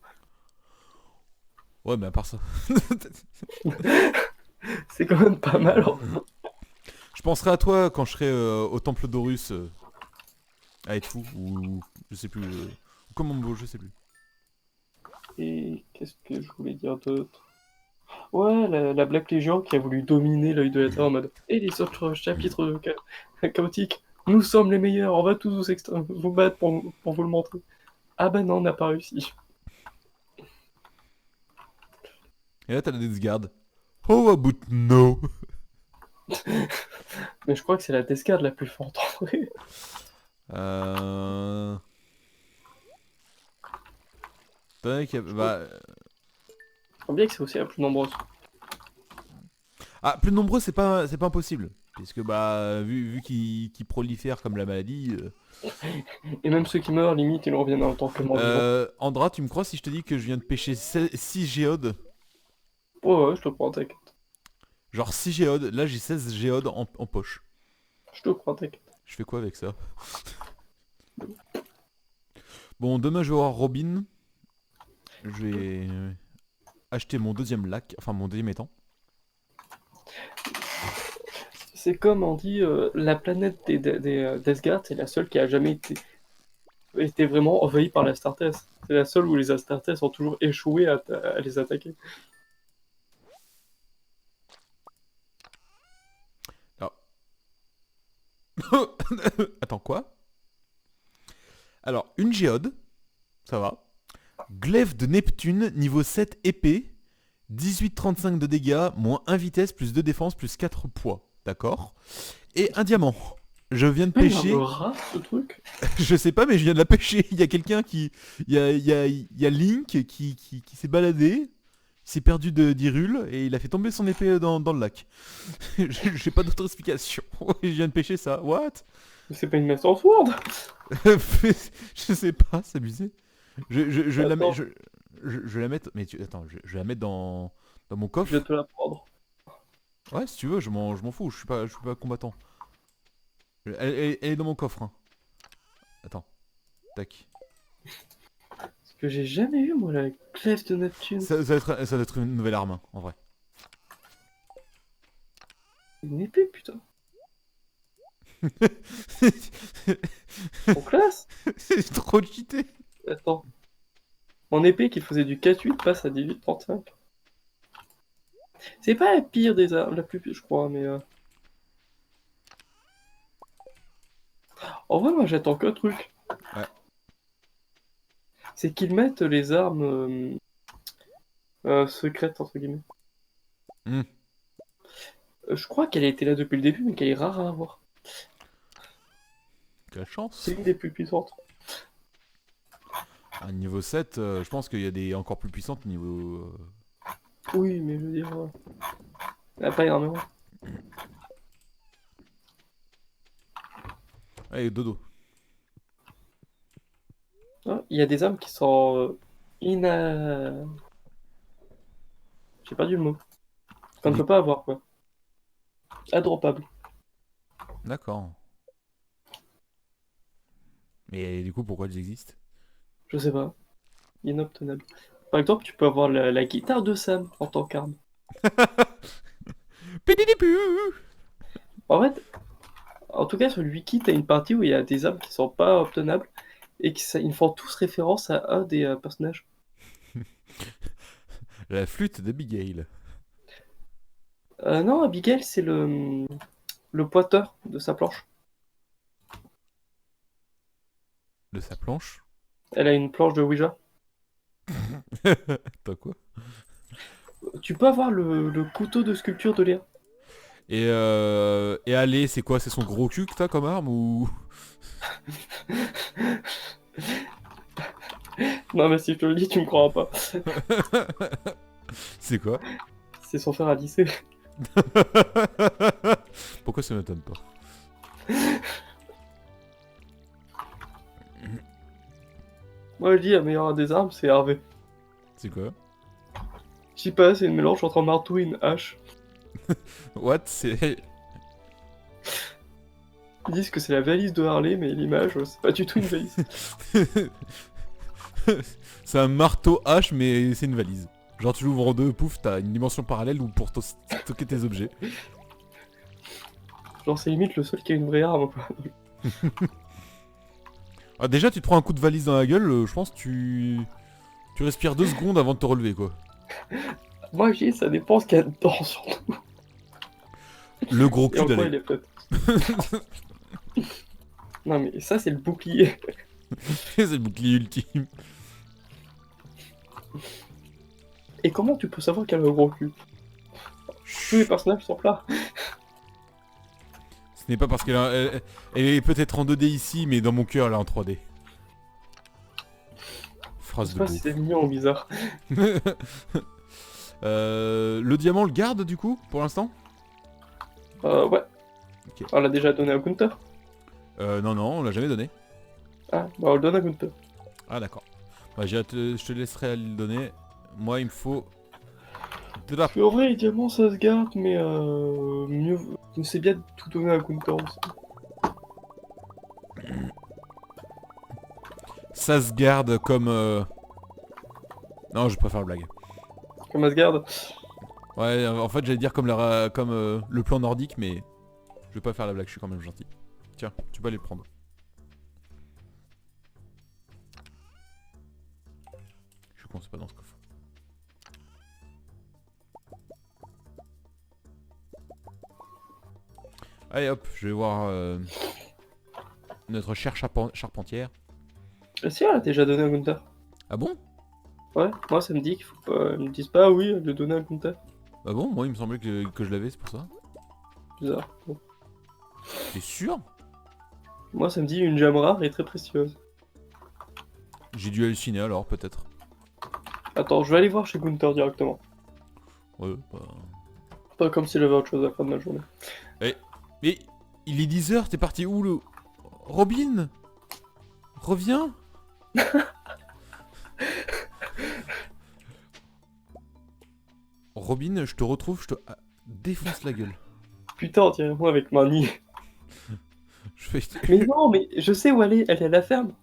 A: Ouais, mais à part ça.
B: C'est quand même pas mal. Hein.
A: Je penserai à toi quand je serai au temple d'Horus à être fou, ou je sais plus. Comment je sais plus.
B: Et qu'est-ce que je voulais dire d'autre? Ouais, la Black Legion qui a voulu dominer l'œil de la Terre en mode. Et les autres chapitres chaotiques, nous sommes les meilleurs, on va tous vous battre pour vous le montrer. Ah ben non, on n'a pas réussi.
A: Et là, t'as la Death Guard. Oh, about no.
B: Mais je crois que c'est la Descard la plus forte en vrai.
A: Euh... Bah...
B: Je crois bien que c'est aussi la plus nombreuse.
A: Ah, plus nombreux, c'est pas impossible. Puisque, bah, vu qu'ils prolifèrent comme la maladie...
B: Et même ceux qui meurent, limite, ils reviennent en tant que morts vivants.
A: Andra, tu me crois si je te dis que je viens de pêcher 6 géodes?
B: Ouais, ouais, je te crois, t'inquiète.
A: Genre 6 géodes, là j'ai 16 géodes en poche.
B: Je te crois, t'inquiète.
A: Je fais quoi avec ça? Bon, demain je vais voir Robin. Je vais acheter mon deuxième lac, enfin mon deuxième étang.
B: C'est comme on dit, la planète des Deathguard, c'est la seule qui a jamais été vraiment envahie par l'Astartes. C'est la seule où les Astartes ont toujours échoué à les attaquer.
A: Alors... Attends, quoi? Alors, une géode, ça va. Glaive de Neptune, niveau 7 épée, 18,35 de dégâts, moins 1 vitesse, plus 2 défense, plus 4 poids. D'accord. Et un diamant. Je viens de
B: Ah, il a un
A: pêcher.
B: rat, ce truc.
A: Je sais pas, mais je viens de la pêcher. Il y a quelqu'un qui. Il y a Link qui s'est baladé. Il s'est perdu d'Hyrule et il a fait tomber son épée dans le lac. J'ai pas d'autre explication. Je viens de pêcher ça. What?
B: Mais c'est pas une Master Sword.
A: Je sais pas, c'est abusé. Je la mets.
B: Attends,
A: Je la mettre. Mais attends, je vais la mettre dans mon
B: je vais
A: coffre.
B: te la prendre.
A: Ouais, si tu veux, je m'en fous. Je suis pas combattant. Elle est dans mon coffre. Hein. Attends. Tac.
B: Parce que j'ai jamais eu, moi, la clef de Neptune.
A: Ça doit être une nouvelle arme, hein, en vrai.
B: Une épée, putain. En classe.
A: C'est trop cheaté.
B: Attends. Mon épée qui faisait du 4-8 passe à 18-35. C'est pas la pire des armes, la plus pire, je crois, mais... En vrai, moi, j'attends qu'un truc.
A: Ouais.
B: C'est qu'ils mettent les armes secrètes, entre guillemets.
A: Hmm.
B: Je crois qu'elle a été là depuis le début, mais qu'elle est rare à avoir.
A: Quelle chance.
B: C'est une des plus puissantes.
A: À niveau 7, je pense qu'il y a des encore plus puissantes niveau...
B: Oui, mais je veux dire... elle a pas énormément.
A: Allez, dodo.
B: Ah, il y a des armes qui sont... J'ai perdu le mot. Qu'on ne peut pas avoir, quoi. Adroppable.
A: D'accord. Mais du coup, pourquoi ils existent?
B: Je sais pas. Inobtenable. Par exemple, tu peux avoir la guitare de Sam en tant qu'arme.
A: Pididipu.
B: En fait, en tout cas, sur le wiki, t'as une partie où il y a des armes qui sont pas obtenables et ils font tous référence à un des personnages.
A: La flûte d'Abigail.
B: Non, Abigail, c'est le pointeur de sa planche.
A: De sa planche.
B: Elle a une planche de Ouija.
A: T'as quoi?
B: Tu peux avoir le couteau de sculpture de Léa.
A: Et aller, c'est quoi? C'est son gros cul que t'as comme arme ou...
B: Non, mais si je te le dis, tu me croiras pas.
A: C'est quoi?
B: C'est son frère à lycée.
A: Pourquoi ça m'étonne pas?
B: Moi, je dis, la meilleure des armes, c'est Hervé.
A: C'est quoi?
B: Je sais pas, c'est une mélange entre un marteau et une hache.
A: What? C'est...
B: Ils disent que c'est la valise de Harley, mais l'image, c'est pas du tout une valise.
A: C'est un marteau hache, mais c'est une valise. Genre tu l'ouvres en deux, pouf, t'as une dimension parallèle où pour stocker tes objets.
B: Genre, c'est limite le seul qui a une vraie arme, quoi.
A: Ah, déjà, tu te prends un coup de valise dans la gueule, je pense que tu respires 2 secondes avant de te relever, quoi.
B: Moi, je dis, ça dépend ce qu'il y a dedans, surtout.
A: Le gros
B: Et
A: cul
B: en quoi
A: d'aller.
B: il est peut-être. Non, mais ça, c'est le bouclier.
A: C'est le bouclier ultime.
B: Et comment tu peux savoir qu'elle a le gros cul? Tous les personnages sont plats.
A: Ce n'est pas parce elle est peut-être en 2D ici, mais dans mon cœur, elle est en 3D.
B: Je
A: Phrase
B: sais
A: de
B: pas
A: beau.
B: si c'est mignon ou bizarre.
A: Le diamant le garde du coup, pour l'instant?
B: Ouais.
A: Ok.
B: On l'a déjà donné à Gunther.
A: Non, non, on l'a jamais donné.
B: Ah, bah on le donne à Gunther.
A: Ah d'accord. Bah, je te laisserai le donner. Moi, il me faut... de la...
B: Puis en vrai, les diamants, ça se garde, mais mieux... C'est bien de tout donner à Gunther aussi.
A: Ça se garde comme... Non, je préfère la blague.
B: Comme Asgard.
A: Ouais, en fait, j'allais dire comme, le plan nordique, mais... Je vais pas faire la blague, je suis quand même gentil. Tiens, tu peux aller le prendre. Je suis con, c'est pas dans ce coffre. Allez hop, je vais voir notre chère charpentière.
B: Ah si, on l'a déjà donné à Gunther.
A: Ah bon?
B: Ouais, moi ça me dit qu'il faut pas... Ils me disent pas, ah oui, le donner à Gunther.
A: Ah bon? Moi, il me semblait que je l'avais, c'est pour ça.
B: Bizarre. Bon.
A: T'es sûr?
B: Moi ça me dit une gemme rare et très précieuse.
A: J'ai dû halluciner alors, peut-être.
B: Attends, je vais aller voir chez Gunther directement.
A: Ouais, bah...
B: Pas comme s'il avait autre chose à faire de ma journée.
A: Mais il est 10h, t'es parti où le... Robin? Reviens? Robin, je te retrouve, je te défonce la gueule.
B: Putain, on dirait moi avec ma nid.
A: Je fais...
B: Mais non, mais je sais où elle est à la ferme.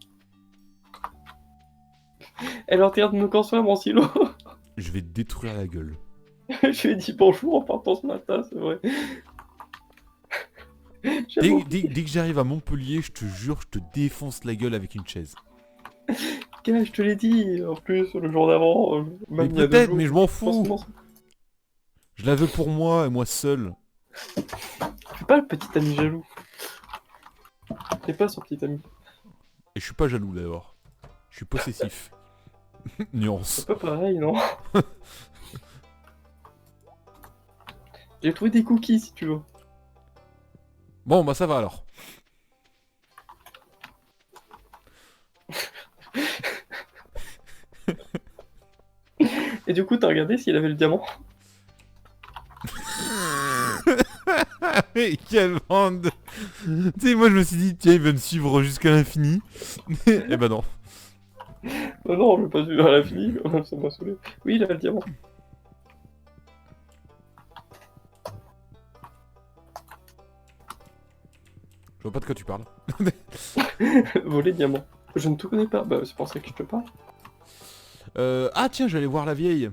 B: Elle est en train de me construire mon silo.
A: Je vais te détruire la gueule.
B: Je lui ai dit bonjour en partant ce matin, c'est vrai.
A: Dès que j'arrive à Montpellier, je te jure, je te défonce la gueule avec une chaise.
B: Gars, je te l'ai dit, en plus, le jour d'avant,
A: Mais
B: même il y a 2
A: peut-être,
B: jours.
A: mais je m'en fous.
B: Forcément,
A: Je la veux pour moi et moi seul.
B: fais pas le petit ami jaloux. T'es pas son petit ami.
A: Et je suis pas jaloux d'abord. Je suis possessif. Nuance.
B: C'est pas pareil, non? J'ai trouvé des cookies si tu veux.
A: Bon, bah ça va alors.
B: Et du coup, t'as regardé s'il avait le diamant?
A: Mais quelle bande. Tu sais, moi je me suis dit, tiens, il va me suivre jusqu'à l'infini. Eh ben non.
B: Non, non, je vais pas suivre à l'infini, quand même, ça m'a saoulé. Oui, il a le diamant.
A: Je vois pas de quoi tu parles.
B: Voler diamant. Je ne te connais pas, bah c'est pour ça que je te parle.
A: Ah tiens, je vais aller voir la vieille.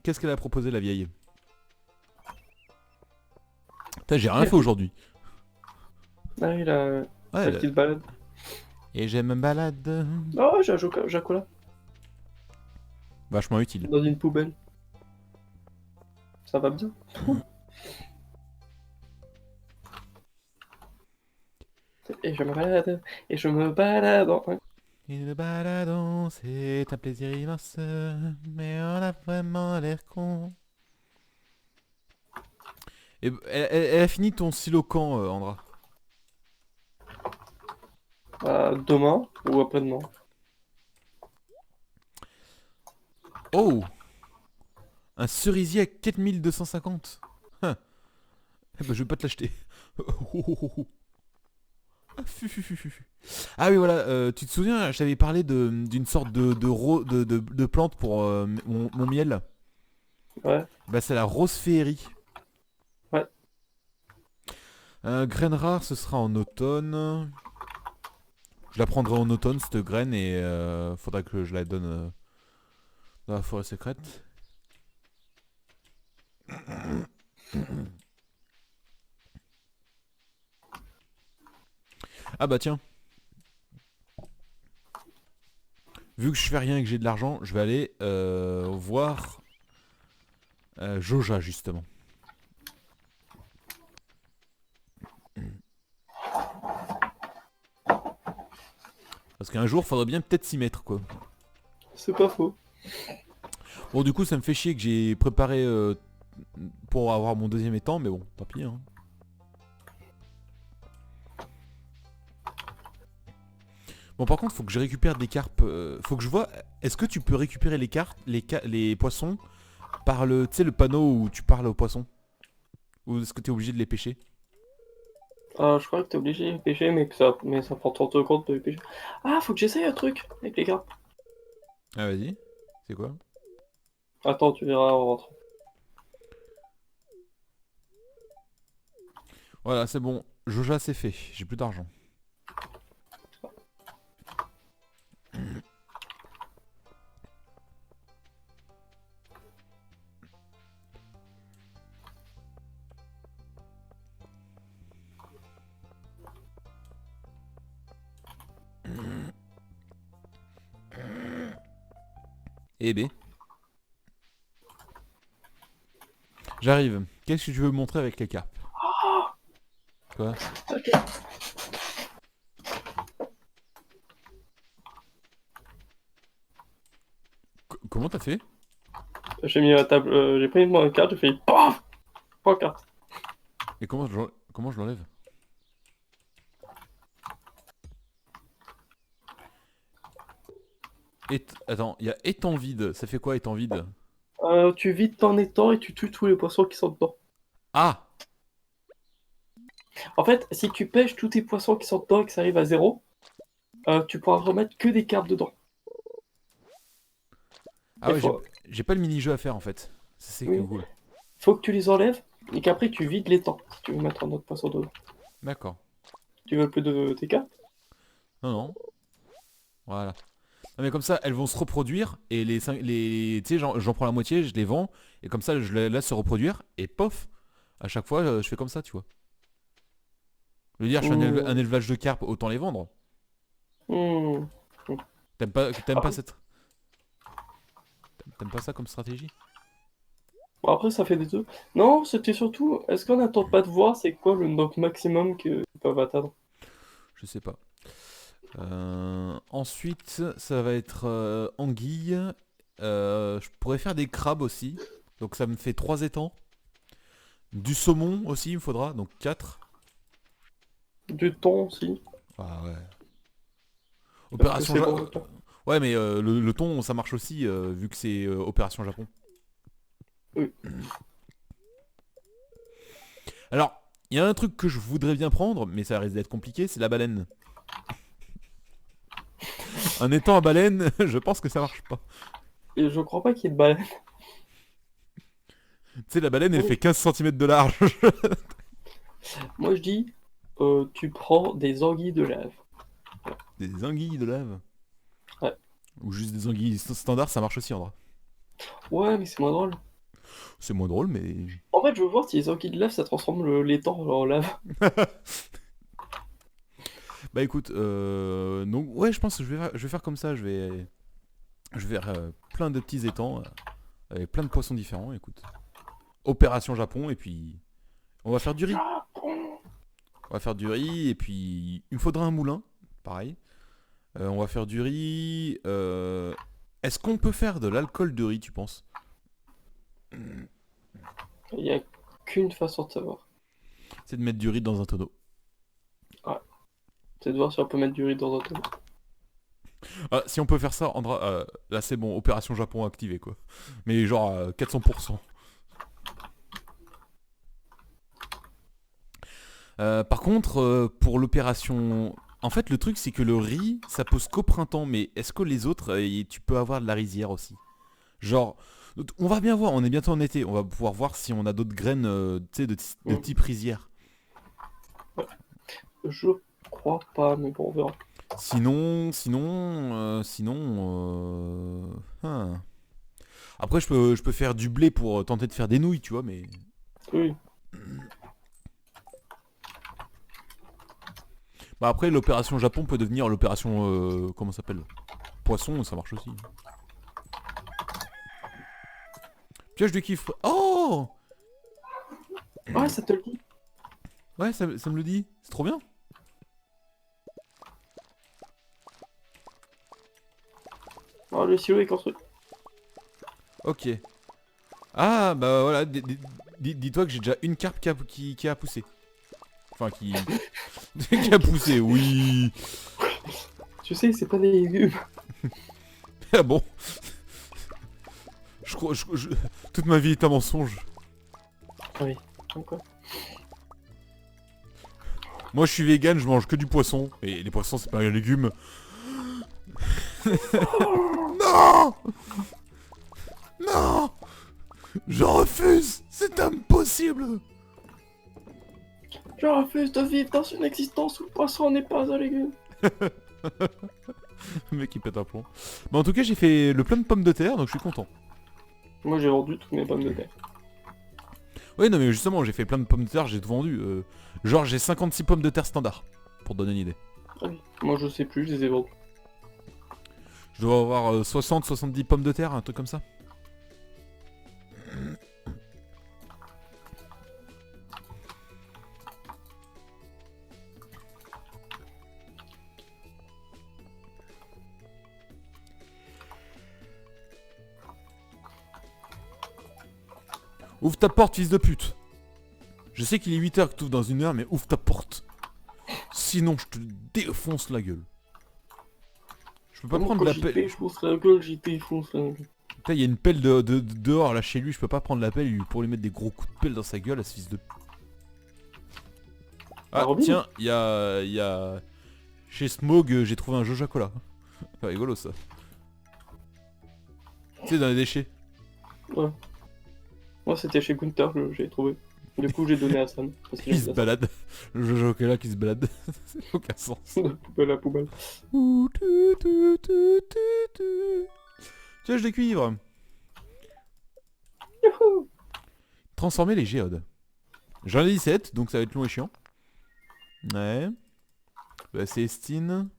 A: Qu'est-ce qu'elle a proposé la vieille? Putain, j'ai rien fait aujourd'hui.
B: Ah oui,
A: Ouais,
B: la petite balade.
A: et je me balade.
B: Oh, j'ai un Jacola
A: Vachement utile.
B: dans une poubelle. Ça va bien. Et je me balade, et je me balade.
A: Une baladon, c'est un plaisir immense, mais on a vraiment l'air con. Et elle a fini ton silo quand, Andra?
B: Demain ou après-demain.
A: Oh! Un cerisier à 4250. Hein. Eh ben, je vais pas te l'acheter. Ah, ah oui, voilà, tu te souviens, je t'avais parlé d'une sorte de plante pour mon miel.
B: Ouais,
A: Bah, c'est la rose féerie.
B: ouais.
A: Graine rare, ce sera en automne. Je la prendrai en automne, cette graine, et faudra que je la donne dans la forêt secrète. Ah bah tiens, vu que je fais rien et que j'ai de l'argent, je vais aller voir Joja justement. Parce qu'un jour, faudrait bien peut-être s'y mettre quoi.
B: C'est pas faux.
A: Bon, du coup, ça me fait chier que j'ai préparé pour avoir mon deuxième étang, mais bon, tant pis. Hein. Bon, par contre, faut que je récupère des carpes. Faut que je vois. Est-ce que tu peux récupérer les cartes, les poissons par le, tu sais, le panneau où tu parles aux poissons? Ou est-ce que t'es obligé de les pêcher?
B: Je crois que t'es obligé de les pêcher, mais ça prend 30 secondes de les pêcher. Ah, faut que j'essaye un truc avec les cartes.
A: Ah, vas-y. C'est quoi?
B: Attends, tu verras en rentrant.
A: Voilà, c'est bon. Joja, c'est fait. J'ai plus d'argent. Eh ben. J'arrive. Qu'est-ce que tu veux me montrer avec les carpes? Quoi?
B: Ok.
A: Comment t'as fait?
B: J'ai mis la table, j'ai pris une carte, j'ai fait PAF! 3 cartes.
A: Et comment je l'enlève? Attends, il y a étang vide. Ça fait quoi étang vide?
B: Tu vides ton étang et tu tues tous les poissons qui sont dedans.
A: Ah!
B: En fait, si tu pêches tous tes poissons qui sont dedans et que ça arrive à zéro, tu pourras remettre que des cartes dedans.
A: Ah
B: Il
A: ouais,
B: faut...
A: j'ai pas le mini-jeu à faire en fait. C'est que
B: Oui.
A: cool.
B: Faut que tu les enlèves et qu'après tu vides l'étang si tu veux mettre un autre poisson dedans.
A: D'accord.
B: Tu veux plus de tes cartes?
A: Non, non. Voilà. Non, mais comme ça, elles vont se reproduire et tu sais, j'en prends la moitié, je les vends et comme ça, je les laisse se reproduire et pof, à chaque fois, je fais comme ça, tu vois. Je veux dire, je fais un
B: Hmm.
A: élevage de carpes, autant les vendre.
B: Hmm.
A: T'aimes pas
B: Après,
A: cette, t'aimes pas ça comme stratégie?
B: bon, après, ça fait des œufs. Non, c'était surtout, est-ce qu'on n'attend pas de voir c'est quoi le nombre maximum qu'ils peuvent atteindre?
A: Je sais pas. Ensuite, ça va être anguille. Je pourrais faire des crabes aussi. Donc ça me fait 3 étangs. Du saumon aussi, il me faudra. Donc 4.
B: Du thon aussi,
A: Ah ouais.
B: parce que
A: Opération
B: c'est bon le
A: Japon.
B: thon.
A: Ouais, mais le thon, ça marche aussi vu que c'est Opération Japon.
B: Oui.
A: Alors, il y a un truc que je voudrais bien prendre, mais ça risque d'être compliqué, c'est la baleine. Un étang à baleine, je pense que ça marche pas.
B: Et je crois pas qu'il y ait de baleine.
A: Tu sais, la baleine, elle
B: Oh.
A: fait 15 cm de large.
B: Moi je dis, tu prends des anguilles de lave.
A: Des anguilles de lave.
B: Ouais.
A: Ou juste des anguilles standards, ça marche aussi, Andra.
B: Ouais, mais c'est moins drôle.
A: C'est moins drôle, mais...
B: En fait, je veux voir si les anguilles de lave, ça transforme l'étang en lave.
A: Bah écoute, donc ouais, je pense que je vais faire comme ça, je vais faire plein de petits étangs, avec plein de poissons différents, écoute. Opération Japon, et puis on va faire du riz.
B: Japon.
A: On va faire du riz, et puis il me faudra un moulin, pareil. On va faire du riz. Est-ce qu'on peut faire de l'alcool de riz, tu penses?
B: Il n'y a qu'une façon de savoir.
A: C'est de mettre du riz dans un tonneau.
B: C'est de voir si on peut mettre du riz dans un tonneau.
A: Ah, si on peut faire ça, Andra, là c'est bon, opération Japon activée quoi. Mais genre à 400%. Par contre, pour l'opération... En fait, le truc c'est que le riz, ça pousse qu'au printemps, mais est-ce que les autres, tu peux avoir de la rizière aussi? Genre, on va bien voir, on est bientôt en été, on va pouvoir voir si on a d'autres graines, tu sais, de type rizière.
B: Je crois pas, mais bon, on verra.
A: Hein. Après, je peux faire du blé pour tenter de faire des nouilles, tu vois, mais...
B: Oui.
A: Bah après, l'opération Japon peut devenir l'opération... comment ça s'appelle? Poisson, ça marche aussi. Piège de kiff. Oh!
B: Ouais, ça te le dit.
A: Ouais, ça me le dit. C'est trop bien.
B: Alors, le silo est construit.
A: Ok. Ah, bah voilà, dis-toi que j'ai déjà une carpe qui a poussé. Enfin, qui... qui a poussé, oui.
B: Tu sais, c'est pas des légumes.
A: Ah bon? Je crois... Toute ma vie est un mensonge.
B: Oui. Donc, quoi.
A: Moi, je suis vegan, je mange que du poisson. Et les poissons, c'est pas un légume. Non! Non! Je refuse! C'est impossible!
B: Je refuse de vivre dans une existence où le poisson n'est pas un légume.
A: Le mec, il pète un plomb. Mais en tout cas, j'ai fait le plein de pommes de terre, donc je suis content.
B: Moi, j'ai vendu toutes mes pommes de terre.
A: Oui, non, mais justement, j'ai fait plein de pommes de terre, j'ai tout vendu. Genre, j'ai 56 pommes de terre standard, pour te donner une idée.
B: Ah oui. Moi, je sais plus, je les ai vendues.
A: Je dois avoir 60-70 pommes de terre, un truc comme ça. Ouvre ta porte, fils de pute. Je sais qu'il est 8h que tu ouvres dans une heure, mais ouvre ta porte. Sinon, je te défonce la gueule. Je peux pas prendre la pelle.
B: Je pousse la gueule, j'y défonce la gueule.
A: Putain, il y a une pelle dehors là chez lui, je peux pas prendre la pelle pour lui mettre des gros coups de pelle dans sa gueule à ce fils de... Ah
B: Robin.
A: tiens, il y a... Chez Smog, j'ai trouvé un Joja Cola. C'est rigolo ça. Tu sais, dans les déchets.
B: Ouais. Moi, c'était chez Gunther que j'ai trouvé. Du coup, j'ai donné à Sam. Parce qu'il
A: Il se balade. Le Joja Cola qui se balade. Ça n'a aucun sens.
B: La poubelle.
A: Piège de cuivre.
B: Youhou.
A: Transformer les géodes. J'en ai 17, donc ça va être long et chiant. Ouais. Bah, c'est Estine.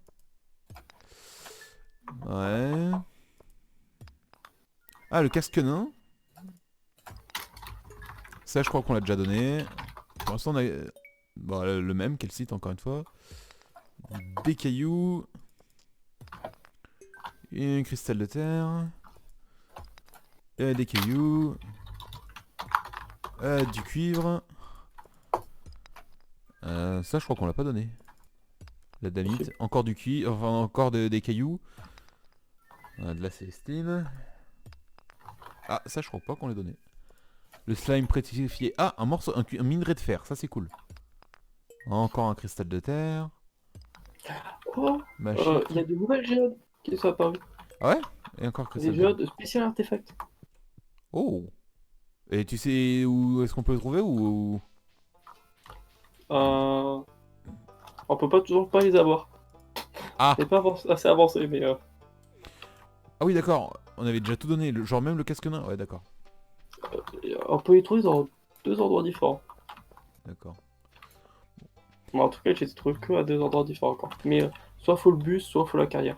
A: Ouais. Ah, le casque nain. Ça, je crois qu'on l'a déjà donné. Pour l'instant, on a... Bon, le même, quel site, encore une fois. Des cailloux. Et un cristal de terre. Et des cailloux. Du cuivre. Ça, je crois qu'on l'a pas donné. La damite. Encore du cuivre. Enfin, encore des cailloux. De la célestine. Ah, ça, je crois pas qu'on l'ait donné. Le slime prétifié. Ah, un morceau, un minerai de fer. Ça, c'est cool. Encore un cristal de terre.
B: Oh, il y a de nouvelles géodes qui sont apparues.
A: Ah ouais? Et encore cristal
B: Des
A: de terre.
B: géodes spéciales artefacts.
A: Oh. Et tu sais où est-ce qu'on peut le trouver ou...
B: On peut pas toujours pas les avoir.
A: Ah.
B: C'est pas assez avancé, mais
A: Ah oui, d'accord. On avait déjà tout donné. Genre même le casque nain. Ouais, d'accord.
B: on peut les trouver dans 2 endroits différents.
A: D'accord.
B: Bon, en tout cas, j'ai trouvé que à 2 endroits différents encore. Mais soit faut le bus, soit faut la carrière.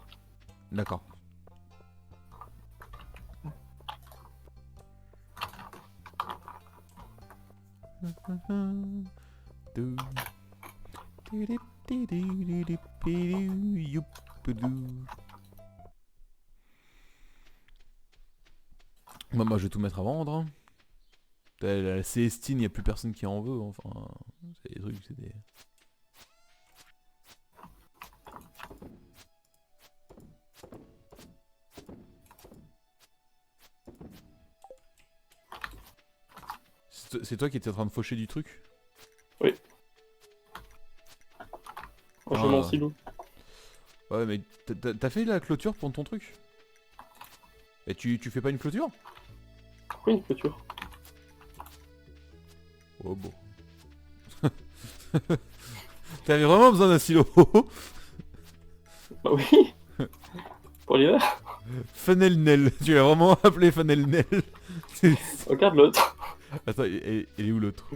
A: D'accord. Bah, moi je vais tout mettre à vendre. Hein. La Célestine, y a plus personne qui en veut. Enfin, c'est des trucs, c'est des. C'est toi qui étais en train de faucher du truc?
B: Oui. Moi, j'ai
A: Ah,
B: mon silo.
A: ouais, mais t'as fait la clôture pour ton truc? Et tu fais pas une clôture?
B: Pourquoi une clôture?
A: Oh bon. T'avais vraiment besoin d'un silo.
B: Bah oui. Pour l'hiver.
A: Fanelnel. Tu l'as vraiment appelé Fanelnel.
B: Regarde l'autre.
A: Attends, elle est où l'autre?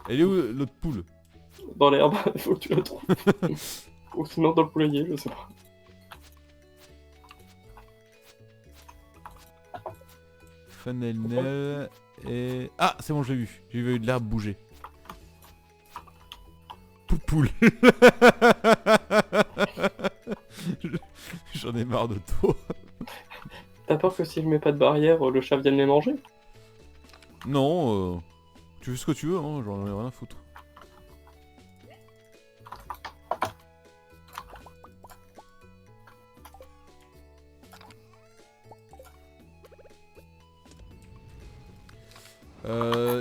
A: Elle est où l'autre poule?
B: Dans l'herbe, il faut que tu la trouves. Ou sinon dans le poulailler, je sais pas.
A: Fanelnel et... Ah, c'est bon, je l'ai vu. J'ai vu de l'herbe bouger. Poupoule. J'en ai marre de toi.
B: T'as peur que si je mets pas de barrière, le chat vienne les manger?
A: Non, tu fais ce que tu veux, hein, j'en ai rien à foutre.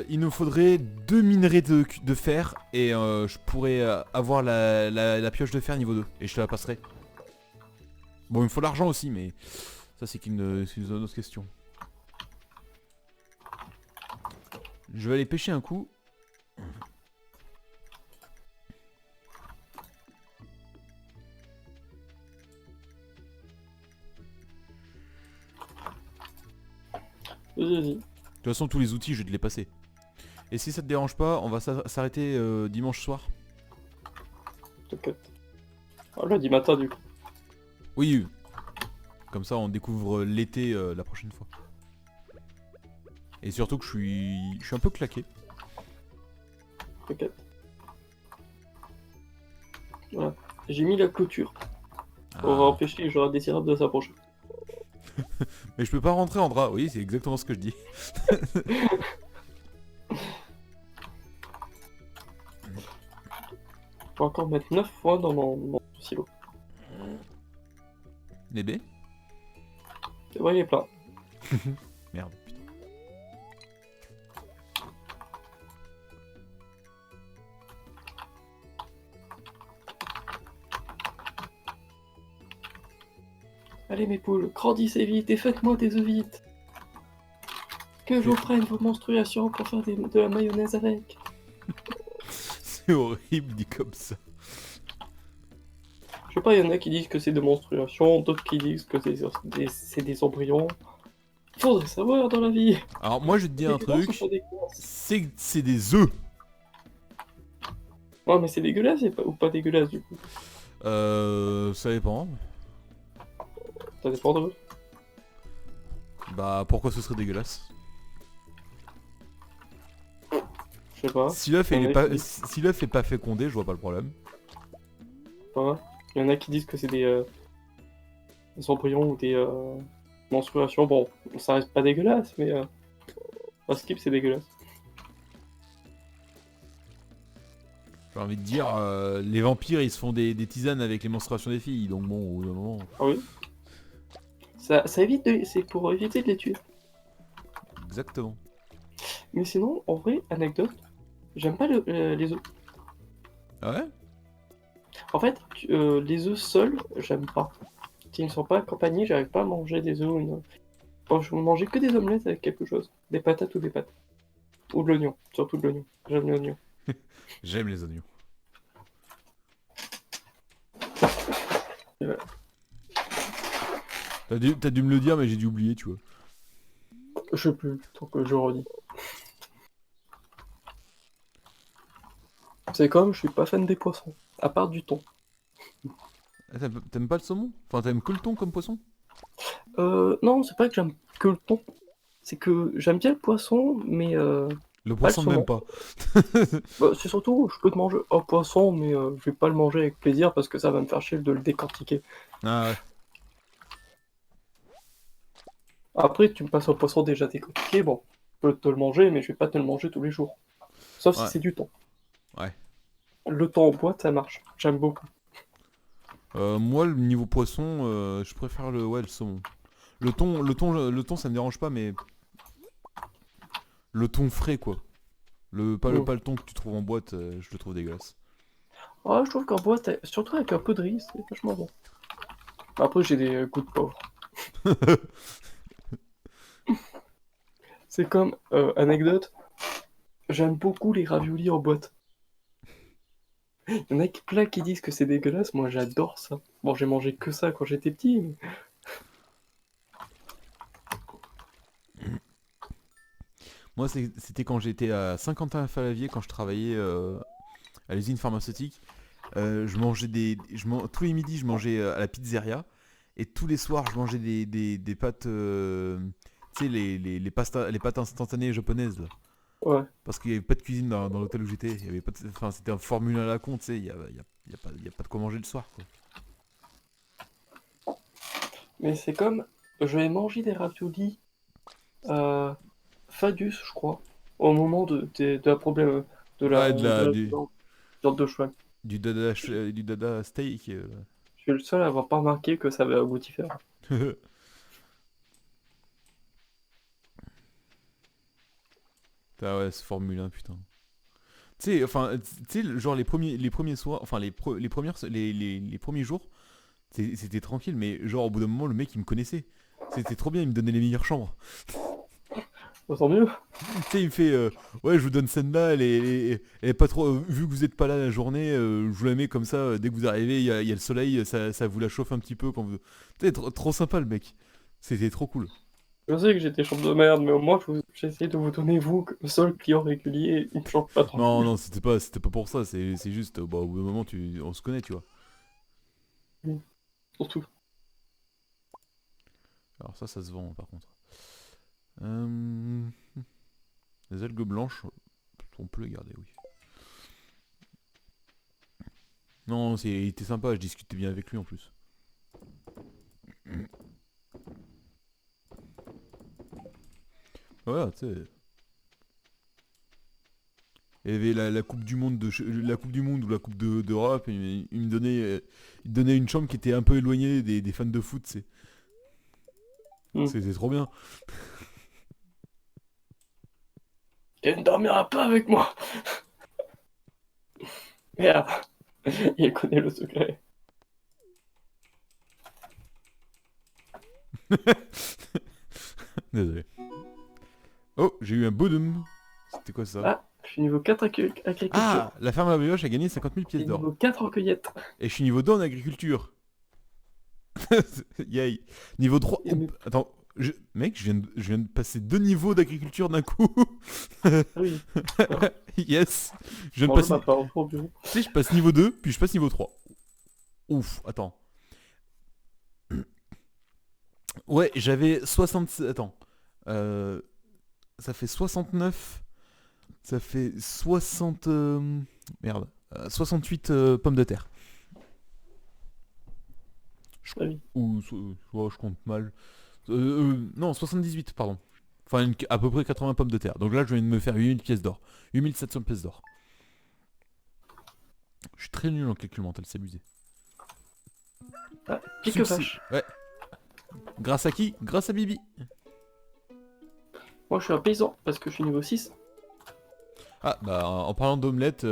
A: Il nous faudrait 2 minerais de fer et je pourrais avoir la pioche de fer niveau 2 et je te la passerai. Bon, il me faut l'argent aussi, mais ça c'est une autre question. Je vais aller pêcher un coup.
B: Vas-y.
A: De toute façon, tous les outils, je vais te les passer. Et si ça te dérange pas, on va s'arrêter dimanche soir.
B: T'inquiète. Ah, lundi matin, du coup.
A: Oui, comme ça on découvre l'été la prochaine fois. Et surtout que je suis un peu claqué.
B: T'inquiète. Voilà. J'ai mis la clôture. On va
A: Ah.
B: empêcher les joueurs indésirables de s'approcher.
A: Mais je peux pas rentrer en drap. Oui, c'est exactement ce que je dis.
B: Faut encore mettre 9 fois dans mon silo.
A: Les baies.
B: C'est vrai, il est plein.
A: Merde, putain.
B: Allez mes poules, grandissez vite et faites-moi des œufs vite. Que je vous prenne vos menstruations pour faire de la mayonnaise avec.
A: C'est horrible dit comme ça.
B: Je sais pas, il y en a qui disent que c'est des menstruations, d'autres qui disent que c'est des embryons. Faudrait savoir dans la vie.
A: Alors moi je vais te dire un
B: Les gosses
A: truc.
B: sont dégueulasses.
A: C'est des œufs.
B: Ouais, mais c'est dégueulasse ou pas dégueulasse du coup.
A: Ça dépend.
B: Ça dépend de eux.
A: Bah pourquoi ce serait dégueulasse?
B: Je sais pas.
A: Si l'œuf
B: Il y en a qui disent-
A: si l'œuf est pas fécondé, je vois pas le problème.
B: Ouais. Il y en a qui disent que c'est des embryons ou des menstruations. Bon, ça reste pas dégueulasse, mais un skip c'est dégueulasse.
A: J'ai envie de dire, les vampires ils se font des tisanes avec les menstruations des filles, donc bon, au bout d'un moment.
B: Ah oui. Ça évite c'est pour éviter de les tuer.
A: Exactement.
B: Mais sinon, en vrai, anecdote, j'aime pas les œufs.
A: Ah ouais?
B: En fait, les œufs seuls, j'aime pas. S'ils ne sont pas accompagnés, j'arrive pas à manger des œufs. Bon, je vais manger que des omelettes avec quelque chose. Des patates ou des pâtes. Ou de l'oignon, surtout de l'oignon. J'aime l'oignon.
A: J'aime les oignons. T'as dû me le dire, mais j'ai dû oublier, tu vois.
B: Je sais plus, donc je redis. C'est comme, je suis pas fan des poissons, à part du thon.
A: Ah, t'aimes pas le saumon? Enfin, t'aimes que le thon comme poisson?
B: Non, c'est pas que j'aime que le thon. C'est que j'aime bien le poisson, mais
A: Le
B: pas le
A: poisson même
B: saumon.
A: pas.
B: Bah, c'est surtout, je peux te manger un poisson, mais je vais pas le manger avec plaisir parce que ça va me faire chier de le décortiquer.
A: Ah ouais.
B: Après, tu me passes un poisson déjà décortiqué, bon, je peux te le manger, mais je vais pas te le manger tous les jours. Sauf si
A: Ouais.
B: c'est du thon.
A: Ouais.
B: Le thon en boîte, ça marche. J'aime beaucoup.
A: Moi, le niveau poisson, je préfère le saumon. Le thon, ça me dérange pas, mais le thon frais, quoi.
B: Mm.
A: Pas le thon que tu trouves en boîte, je le trouve dégueulasse.
B: Ah, je trouve qu'en boîte, surtout avec un peu de riz, c'est vachement bon. Après, j'ai des goûts de pauvre. C'est comme, anecdote, j'aime beaucoup les raviolis en boîte. Il y en a plein qui disent que c'est dégueulasse, moi j'adore ça. Bon, j'ai mangé que ça quand j'étais petit, mais...
A: Moi, c'était quand j'étais à Saint-Quentin-Falavier, quand je travaillais à l'usine pharmaceutique. Je mangeais tous les midis, je mangeais à la pizzeria. Et tous les soirs, je mangeais des pâtes. Tu sais, les pâtes instantanées japonaises, là.
B: Ouais.
A: Parce qu'il n'y avait pas de cuisine dans l'hôtel où j'étais. Il y avait pas enfin, c'était un formule à la con, tu sais. Il y a pas de quoi manger le soir, quoi.
B: Mais c'est comme, je vais manger des raviolis Fadus, je crois, au moment de la problème
A: Ouais,
B: de la
A: du,
B: viande de cheval.
A: du dada steak.
B: Je suis le seul à avoir pas remarqué que ça avait un goût différent.
A: Ah ouais, ce Formule 1, putain. Tu sais, enfin, tu sais, genre les premiers soirs, enfin les premiers jours, c'était tranquille, mais genre au bout d'un moment, le mec il me connaissait. C'était trop bien, il me donnait les meilleures chambres.
B: Bah, tant mieux.
A: Tu sais, il me fait, ouais, je vous donne celle-là, elle est pas trop, vu que vous êtes pas là la journée, je vous la mets comme ça, dès que vous arrivez, il y a le soleil, ça vous la chauffe un petit peu quand vous. Tu sais, trop sympa le mec. C'était trop cool.
B: Je sais que j'étais chambre de merde, mais au moins j'ai essayé de vous donner, vous, le seul client régulier, une chambre pas trop
A: Non,
B: cool.
A: non, c'était pas pour ça, c'est juste, bah, au bout d'un moment, on se connaît, tu vois.
B: Oui, surtout.
A: Alors ça se vend par contre. Euh, Les algues blanches, on peut les garder, oui. Non, il était sympa, je discutais bien avec lui en plus. Voilà, tu sais. Il y avait la Coupe du Monde la Coupe du Monde ou la Coupe d'Europe, il me donnait une chambre qui était un peu éloignée des fans de foot, c'est.
B: Hmm.
A: C'était trop bien.
B: Tu ne dormiras pas avec moi. Merde. Il connaît le secret.
A: Désolé. Oh, j'ai eu un bodum. C'était quoi ça?
B: Ah, je suis niveau 4 agriculture.
A: Ah, la ferme à brioche a gagné 50 000 pièces
B: Et
A: d'or.
B: niveau 4 en cueillette.
A: Et je suis niveau 2 en agriculture. Yay. Niveau 3.
B: Et mes-
A: Attends, mec, je viens de passer 2 niveaux d'agriculture d'un coup.
B: Ah oui,
A: Yes. Je viens de
B: bonjour
A: passer.
B: ma part au bureau.
A: Tu sais, je passe niveau 2, puis je passe niveau 3. Ouf, attends. Ouais, j'avais 67. Attends. Euh, Ça fait 69. Ça fait 60. Merde. 68 pommes de terre. Je-
B: Ah oui.
A: Ouais, je compte mal. Non, 78, pardon. Enfin, à peu près 80 pommes de terre. Donc là, je viens de me faire 8000 pièces d'or. 8700 pièces d'or. Je suis très nul en calcul mental, c'est abusé.
B: Ah, pique
A: Succès.
B: vache.
A: Ouais. Grâce à qui? Grâce à Bibi.
B: Moi je suis un paysan parce que je suis niveau 6.
A: Ah, bah, en parlant d'omelette,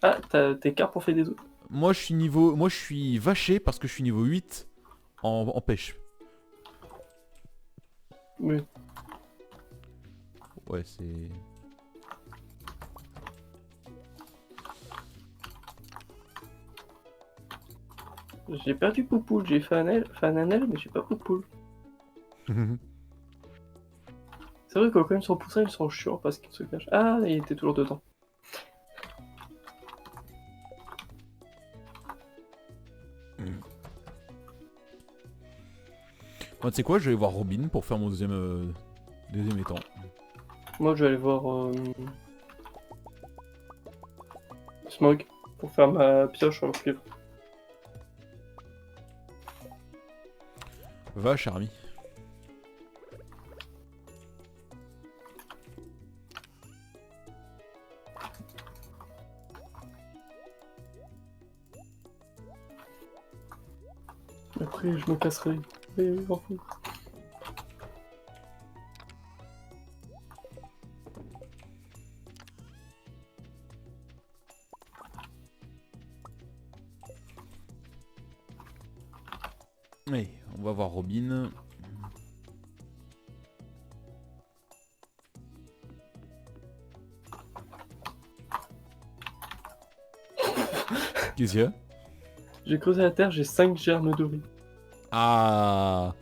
B: Ah, t'as tes cartes pour faire des œufs.
A: moi je suis vaché parce que je suis niveau 8 en pêche.
B: Oui.
A: Ouais, c'est.
B: J'ai perdu Poupoule, j'ai fait un Anel, mais j'ai pas Poupoule. C'est vrai que quand ils sont poussins, ils sont chiants parce qu'ils se cachent. Ah, il était toujours dedans.
A: Moi, tu sais quoi, je vais aller voir Robin pour faire mon deuxième étang.
B: Moi, je vais aller voir Smog pour faire ma pioche en cuivre.
A: Va, cher ami.
B: Après, je me casserai. Et m'en fous.
A: Allez, on va voir Robin. Qu'est-ce qu'il y a?
B: J'ai creusé la terre, j'ai 5 germes de riz.
A: Ah.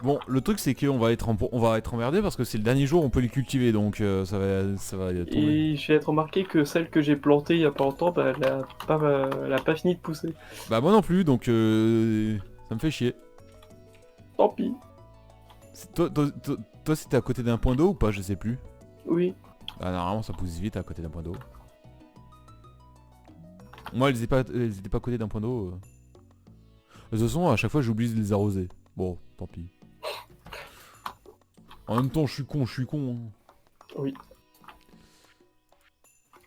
A: Bon, le truc c'est qu'on va être emmerdé parce que c'est le dernier jour où on peut les cultiver, donc ça va tomber.
B: Et j'ai remarqué que celle que j'ai plantée il y a pas longtemps, bah, elle a pas fini de pousser.
A: Bah moi non plus, donc ça me fait chier.
B: Tant pis.
A: Toi c'était à côté d'un point d'eau ou pas, je sais plus.
B: Oui.
A: Ah normalement ça pousse vite à côté d'un point d'eau. Moi elles étaient pas à côté d'un point d'eau. De toute façon à chaque fois j'oublie de les arroser. Bon, tant pis. En même temps je suis con. Hein.
B: Oui.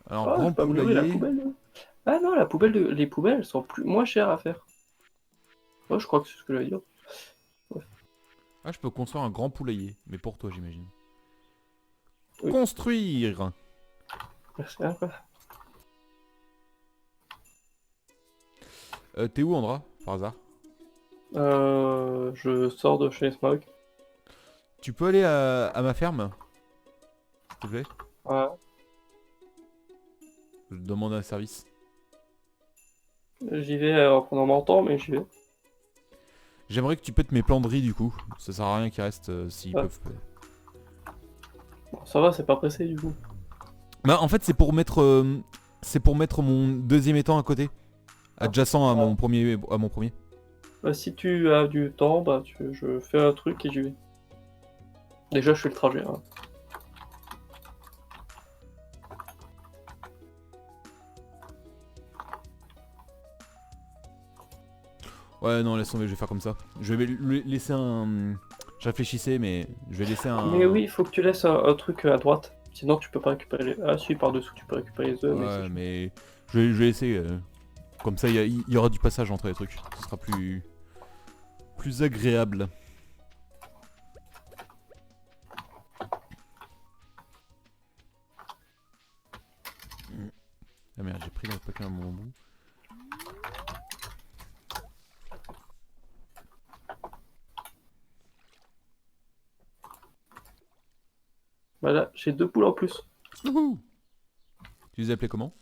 A: Alors
B: Ah,
A: grand
B: j'ai pas meublé la
A: poulailler.
B: poubelle. Ah non, les poubelles elles sont moins chères à faire. Ouais, je crois que c'est ce que j'allais dire.
A: Ah je peux construire un grand poulailler, mais pour toi j'imagine.
B: Oui.
A: Construire.
B: Merci. Hein, quoi.
A: T'es où Andra, par hasard?
B: Je sors de chez Smog.
A: Tu peux aller à ma ferme? S'il te plaît?
B: Ouais.
A: Je demande un service.
B: J'y vais en prenant mon temps, mais j'y vais.
A: J'aimerais que tu pètes mes plants de riz du coup. Ça sert à rien qu'ils restent s'ils
B: Ah.
A: peuvent.
B: Bon, ça va, c'est pas pressé du coup.
A: Bah en fait c'est pour mettre mon deuxième étang à côté. Adjacent à mon premier.
B: Bah, si tu as du temps, bah je fais un truc et j'y vais. Déjà, je fais le trajet. Hein.
A: Ouais non laisse tomber, je vais faire comme ça. Je vais lui laisser un. Je réfléchissais mais je vais laisser un.
B: Mais oui, il faut que tu laisses un truc à droite. Sinon, tu peux pas récupérer les. Ah, si, par-dessous, tu peux récupérer les œufs.
A: Ouais mais je vais laisser. Comme ça il y aura du passage entre les trucs. Ce sera plus agréable. Ah merde, j'ai pris la paquet à mon bout.
B: Voilà, j'ai 2 poules en plus.
A: Wouhou. Tu les appelais comment?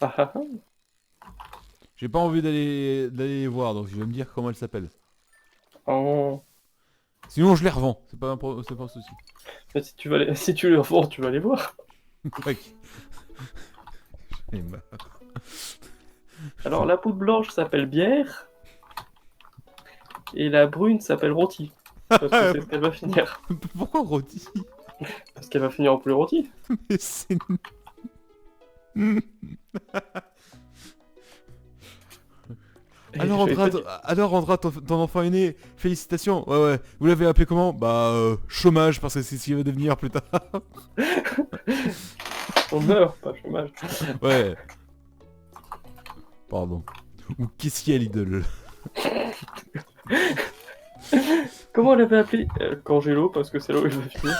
B: Ah ah ah.
A: J'ai pas envie d'aller les voir, donc je vais me dire comment elles s'appellent.
B: Oh.
A: Sinon je les revends, c'est pas un souci.
B: Mais si tu les revends, tu vas les voir.
A: Ouais. J'en ai marre.
B: Alors, la poule blanche s'appelle bière. Et la brune s'appelle rôti. Parce que c'est ce qu'elle va finir.
A: Pourquoi rôti?
B: Parce qu'elle va finir en poulet rôti.
A: Mais c'est... Alors Andra, ton enfant est né, félicitations. Ouais, vous l'avez appelé comment? Bah chômage parce que c'est ce qu'il va devenir plus tard.
B: On meurt, pas chômage.
A: Ouais. Pardon. Ou qu'est-ce qu'il y a l'idole?
B: Comment on l'avait appelé Cangelo, parce que c'est là où il va finir.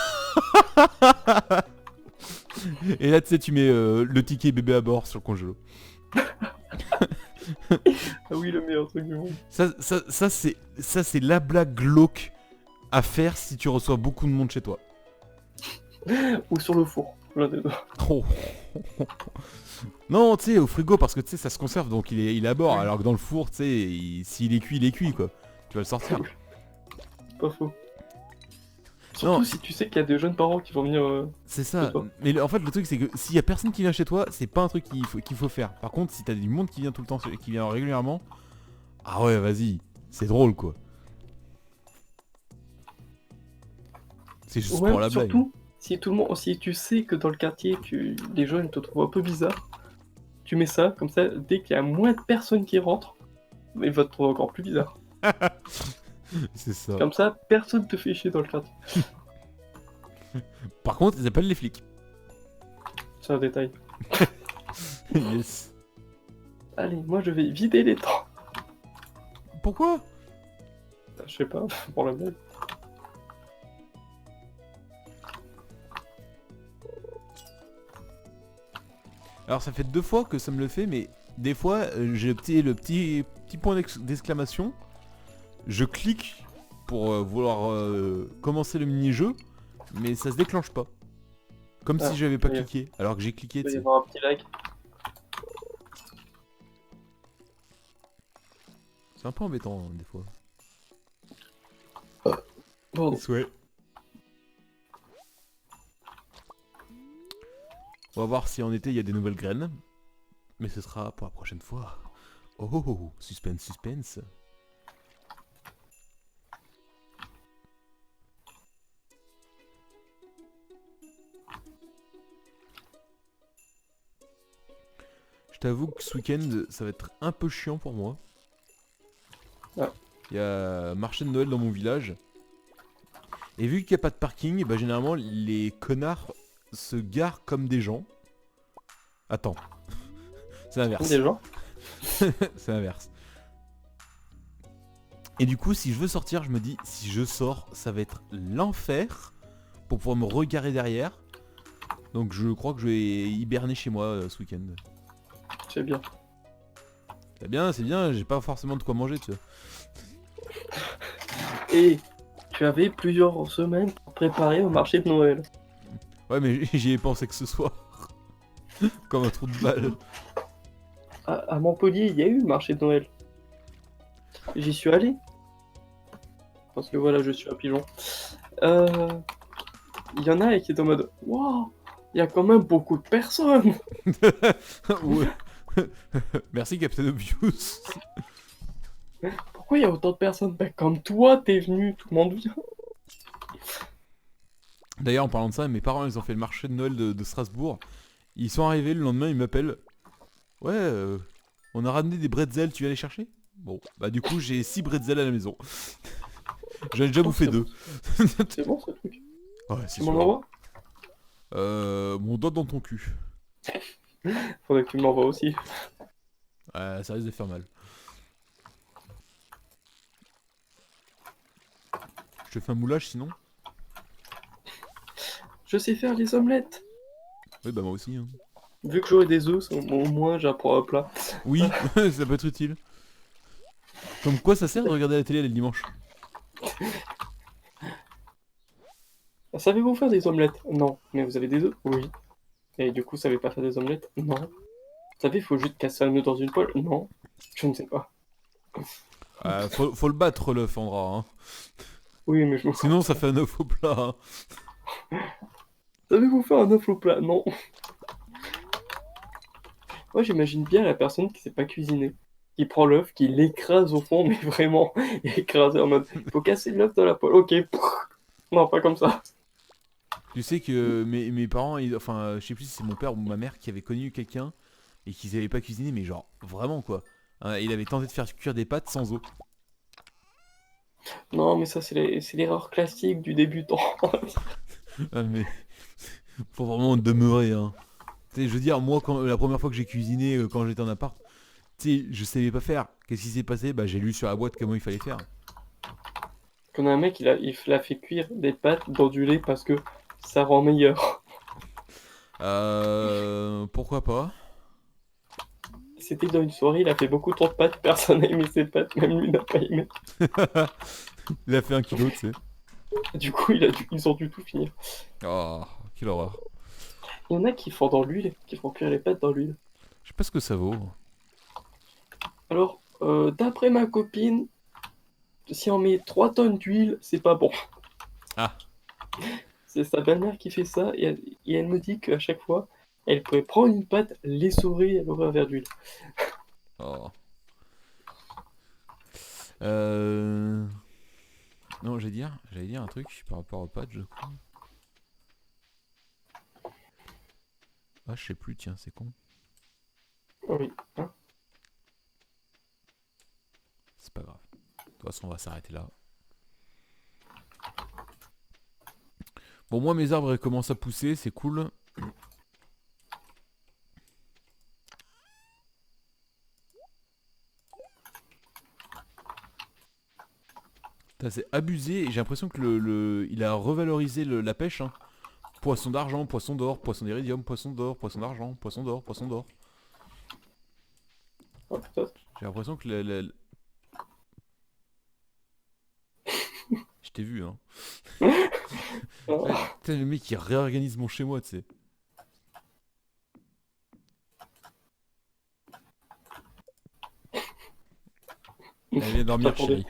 A: Et là tu sais tu mets le ticket bébé à bord sur le congélo.
B: Ah oui, le meilleur truc du monde.
A: Ça c'est la blague glauque à faire si tu reçois beaucoup de monde chez toi.
B: Ou sur le four. l'un des deux.
A: Oh. Non, tu sais, au frigo, parce que tu sais, ça se conserve, donc il est à bord, alors que dans le four, tu sais, s'il est cuit, il est cuit, quoi. Tu vas le sortir.
B: C'est pas faux.
A: Non.
B: Surtout si tu sais qu'il y a des jeunes parents qui vont venir.
A: C'est ça,
B: chez toi.
A: mais en fait le truc c'est que s'il y a personne qui vient chez toi, c'est pas un truc qu'il faut faire. Par contre si t'as du monde qui vient tout le temps, qui vient régulièrement, ah ouais vas-y, c'est drôle quoi. C'est juste
B: Ouais,
A: pour la blague.
B: surtout, si tu sais que dans le quartier, les jeunes te trouvent un peu bizarre, tu mets ça, comme ça, dès qu'il y a moins de personnes qui rentrent, ils vont te trouver encore plus bizarre.
A: C'est ça.
B: Comme ça, personne te fait chier dans le quartier.
A: Par contre ils appellent les flics.
B: C'est un détail.
A: Yes.
B: Allez, moi je vais vider les temps.
A: Pourquoi?
B: Je sais pas, pour la blague.
A: Alors ça fait 2 fois que ça me le fait, mais des fois j'ai le petit point d'exclamation. Je clique pour vouloir commencer le mini-jeu, mais ça se déclenche pas. Comme
B: Ah,
A: si j'avais pas
B: oui.
A: cliqué, alors que j'ai cliqué,
B: Il va
A: tu
B: y
A: sais.
B: avoir un petit lag.
A: C'est un peu embêtant hein, des fois.
B: Bon,
A: Souhait. On va voir si en été il y a des nouvelles graines. Mais ce sera pour la prochaine fois. Oh, oh, oh, suspense, suspense. Je t'avoue que ce week-end, ça va être un peu chiant pour moi.
B: Ah.
A: Il y a marché de Noël dans mon village. Et vu qu'il n'y a pas de parking, bah généralement les connards se garent comme des gens. Attends. C'est l'inverse.
B: des gens.
A: C'est l'inverse. Et du coup, si je veux sortir, je me dis, si je sors, ça va être l'enfer pour pouvoir me regarer derrière. Donc je crois que je vais hiberner chez moi ce week-end.
B: C'est bien.
A: C'est bien, j'ai pas forcément de quoi manger, tu vois.
B: Et tu avais plusieurs semaines pour préparer au marché de Noël.
A: Ouais, mais j'y ai pensé que ce soir. Comme un trou de balle.
B: À Montpellier, il y a eu le marché de Noël. J'y suis allé. Parce que voilà, je suis un pigeon. Il y en a qui étaient en mode waouh, il y a quand même beaucoup de personnes.
A: Ouais. Merci Captain Obvious.
B: Pourquoi il y a autant de personnes? Ben, comme toi, t'es venu, tout le monde vient.
A: D'ailleurs, en parlant de ça, mes parents ils ont fait le marché de Noël de Strasbourg. Ils sont arrivés, le lendemain ils m'appellent. Ouais, on a ramené des bretzels, tu viens les chercher? Bon, bah du coup j'ai 6 bretzels à la maison. J'en ai déjà bouffé
B: c'est
A: 2.
B: C'est bon ce truc.
A: Ouais, c'est
B: Tu m'en
A: sûr.
B: envoies?
A: Mon doigt dans ton cul.
B: Faudrait que tu m'envoies aussi.
A: Ça risque de faire mal. Je te fais un moulage sinon?
B: Je sais faire les omelettes.
A: Oui, bah moi aussi. Hein.
B: Vu que j'aurai des œufs, au moins j'apprends un plat.
A: Oui, ça peut être utile. Comme quoi ça sert de regarder la télé le dimanche?
B: Savez-vous faire des omelettes? Non. Mais vous avez des œufs? Oui. Et du coup, savez pas faire des omelettes? Non. Vous savez, il faut juste casser un œuf dans une poêle? Non. Je ne sais pas.
A: Faut le battre l'œuf Andra. Hein.
B: Oui, mais je...
A: Sinon ça fait un œuf au plat. Hein.
B: Savez-vous faire un œuf au plat? Non. Moi, j'imagine bien la personne qui sait pas cuisiner. Qui prend l'œuf, qui l'écrase au fond, mais vraiment écrasé en mode faut casser l'œuf dans la poêle. Ok. Non, pas comme ça.
A: Tu sais que mes parents, enfin je sais plus si c'est mon père ou ma mère qui avait connu quelqu'un et qui savait pas cuisiner, mais genre vraiment quoi. Hein, il avait tenté de faire cuire des pâtes sans eau.
B: Non, mais ça, c'est l'erreur classique du débutant.
A: Ah, mais faut vraiment demeurer. Hein. Tu sais, je veux dire, moi la première fois que j'ai cuisiné quand j'étais en appart, tu sais, je savais pas faire. Qu'est-ce qui s'est passé? Bah j'ai lu sur la boîte comment il fallait faire.
B: Qu'on a un mec, il a fait cuire des pâtes dans du lait parce que ça rend meilleur.
A: Pourquoi pas?
B: C'était dans une soirée, il a fait beaucoup trop de pâtes, personne n'a aimé ses pâtes, même lui n'a pas aimé.
A: Il a fait 1 kilo, tu sais.
B: Du coup, ils ont dû tout finir.
A: Oh, quelle horreur.
B: Il y en a qui font dans l'huile, qui font cuire les pâtes dans l'huile.
A: Je sais pas ce que ça vaut.
B: Alors, d'après ma copine, si on met 3 tonnes d'huile, c'est pas bon.
A: Ah.
B: C'est sa belle-mère qui fait ça et elle me dit qu'à chaque fois, elle pourrait prendre une pâte, l'essorer et avoir un verre d'huile.
A: Oh. Non, j'allais dire un truc par rapport aux pâtes, je crois. Ah, je sais plus, tiens, c'est con.
B: Oui. Hein.
A: C'est pas grave. De toute façon, on va s'arrêter là. Bon, moi, mes arbres ils commencent à pousser, c'est cool. Putain, c'est abusé, et j'ai l'impression que il a revalorisé la pêche. Hein. Poisson d'argent, poisson d'or, poisson d'iridium, poisson d'or, poisson d'argent, poisson d'or, poisson d'or.
B: Oh, putain.
A: J'ai l'impression que je t'ai vu, hein.
B: Oh.
A: Ouais, putain, le mec, il réorganise mon chez moi, tu sais. Allez, viens dormir,
B: J'attendais.
A: chérie.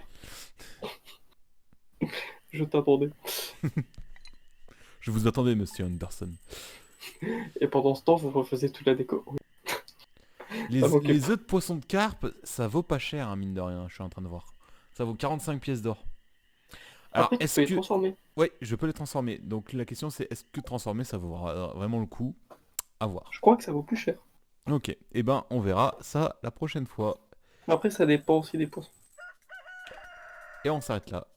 B: Je t'attendais.
A: Je vous attendais, monsieur Anderson.
B: Et pendant ce temps, vous refaisiez toute la déco. Oui,
A: Les,
B: ça m'occupe.
A: les œufs de poisson de carpe, ça vaut pas cher, hein, mine de rien, je suis en train de voir. Ça vaut 45 pièces d'or. Alors,
B: Après, tu
A: est-ce
B: peux les
A: que...
B: transformer.
A: Ouais, je peux les transformer. Donc la question c'est, est-ce que transformer, ça vaut vraiment le coup? À voir.
B: Je crois que ça vaut plus cher.
A: Ok, et ben on verra ça la prochaine fois.
B: Après, ça dépend aussi des poissons.
A: Et on s'arrête là.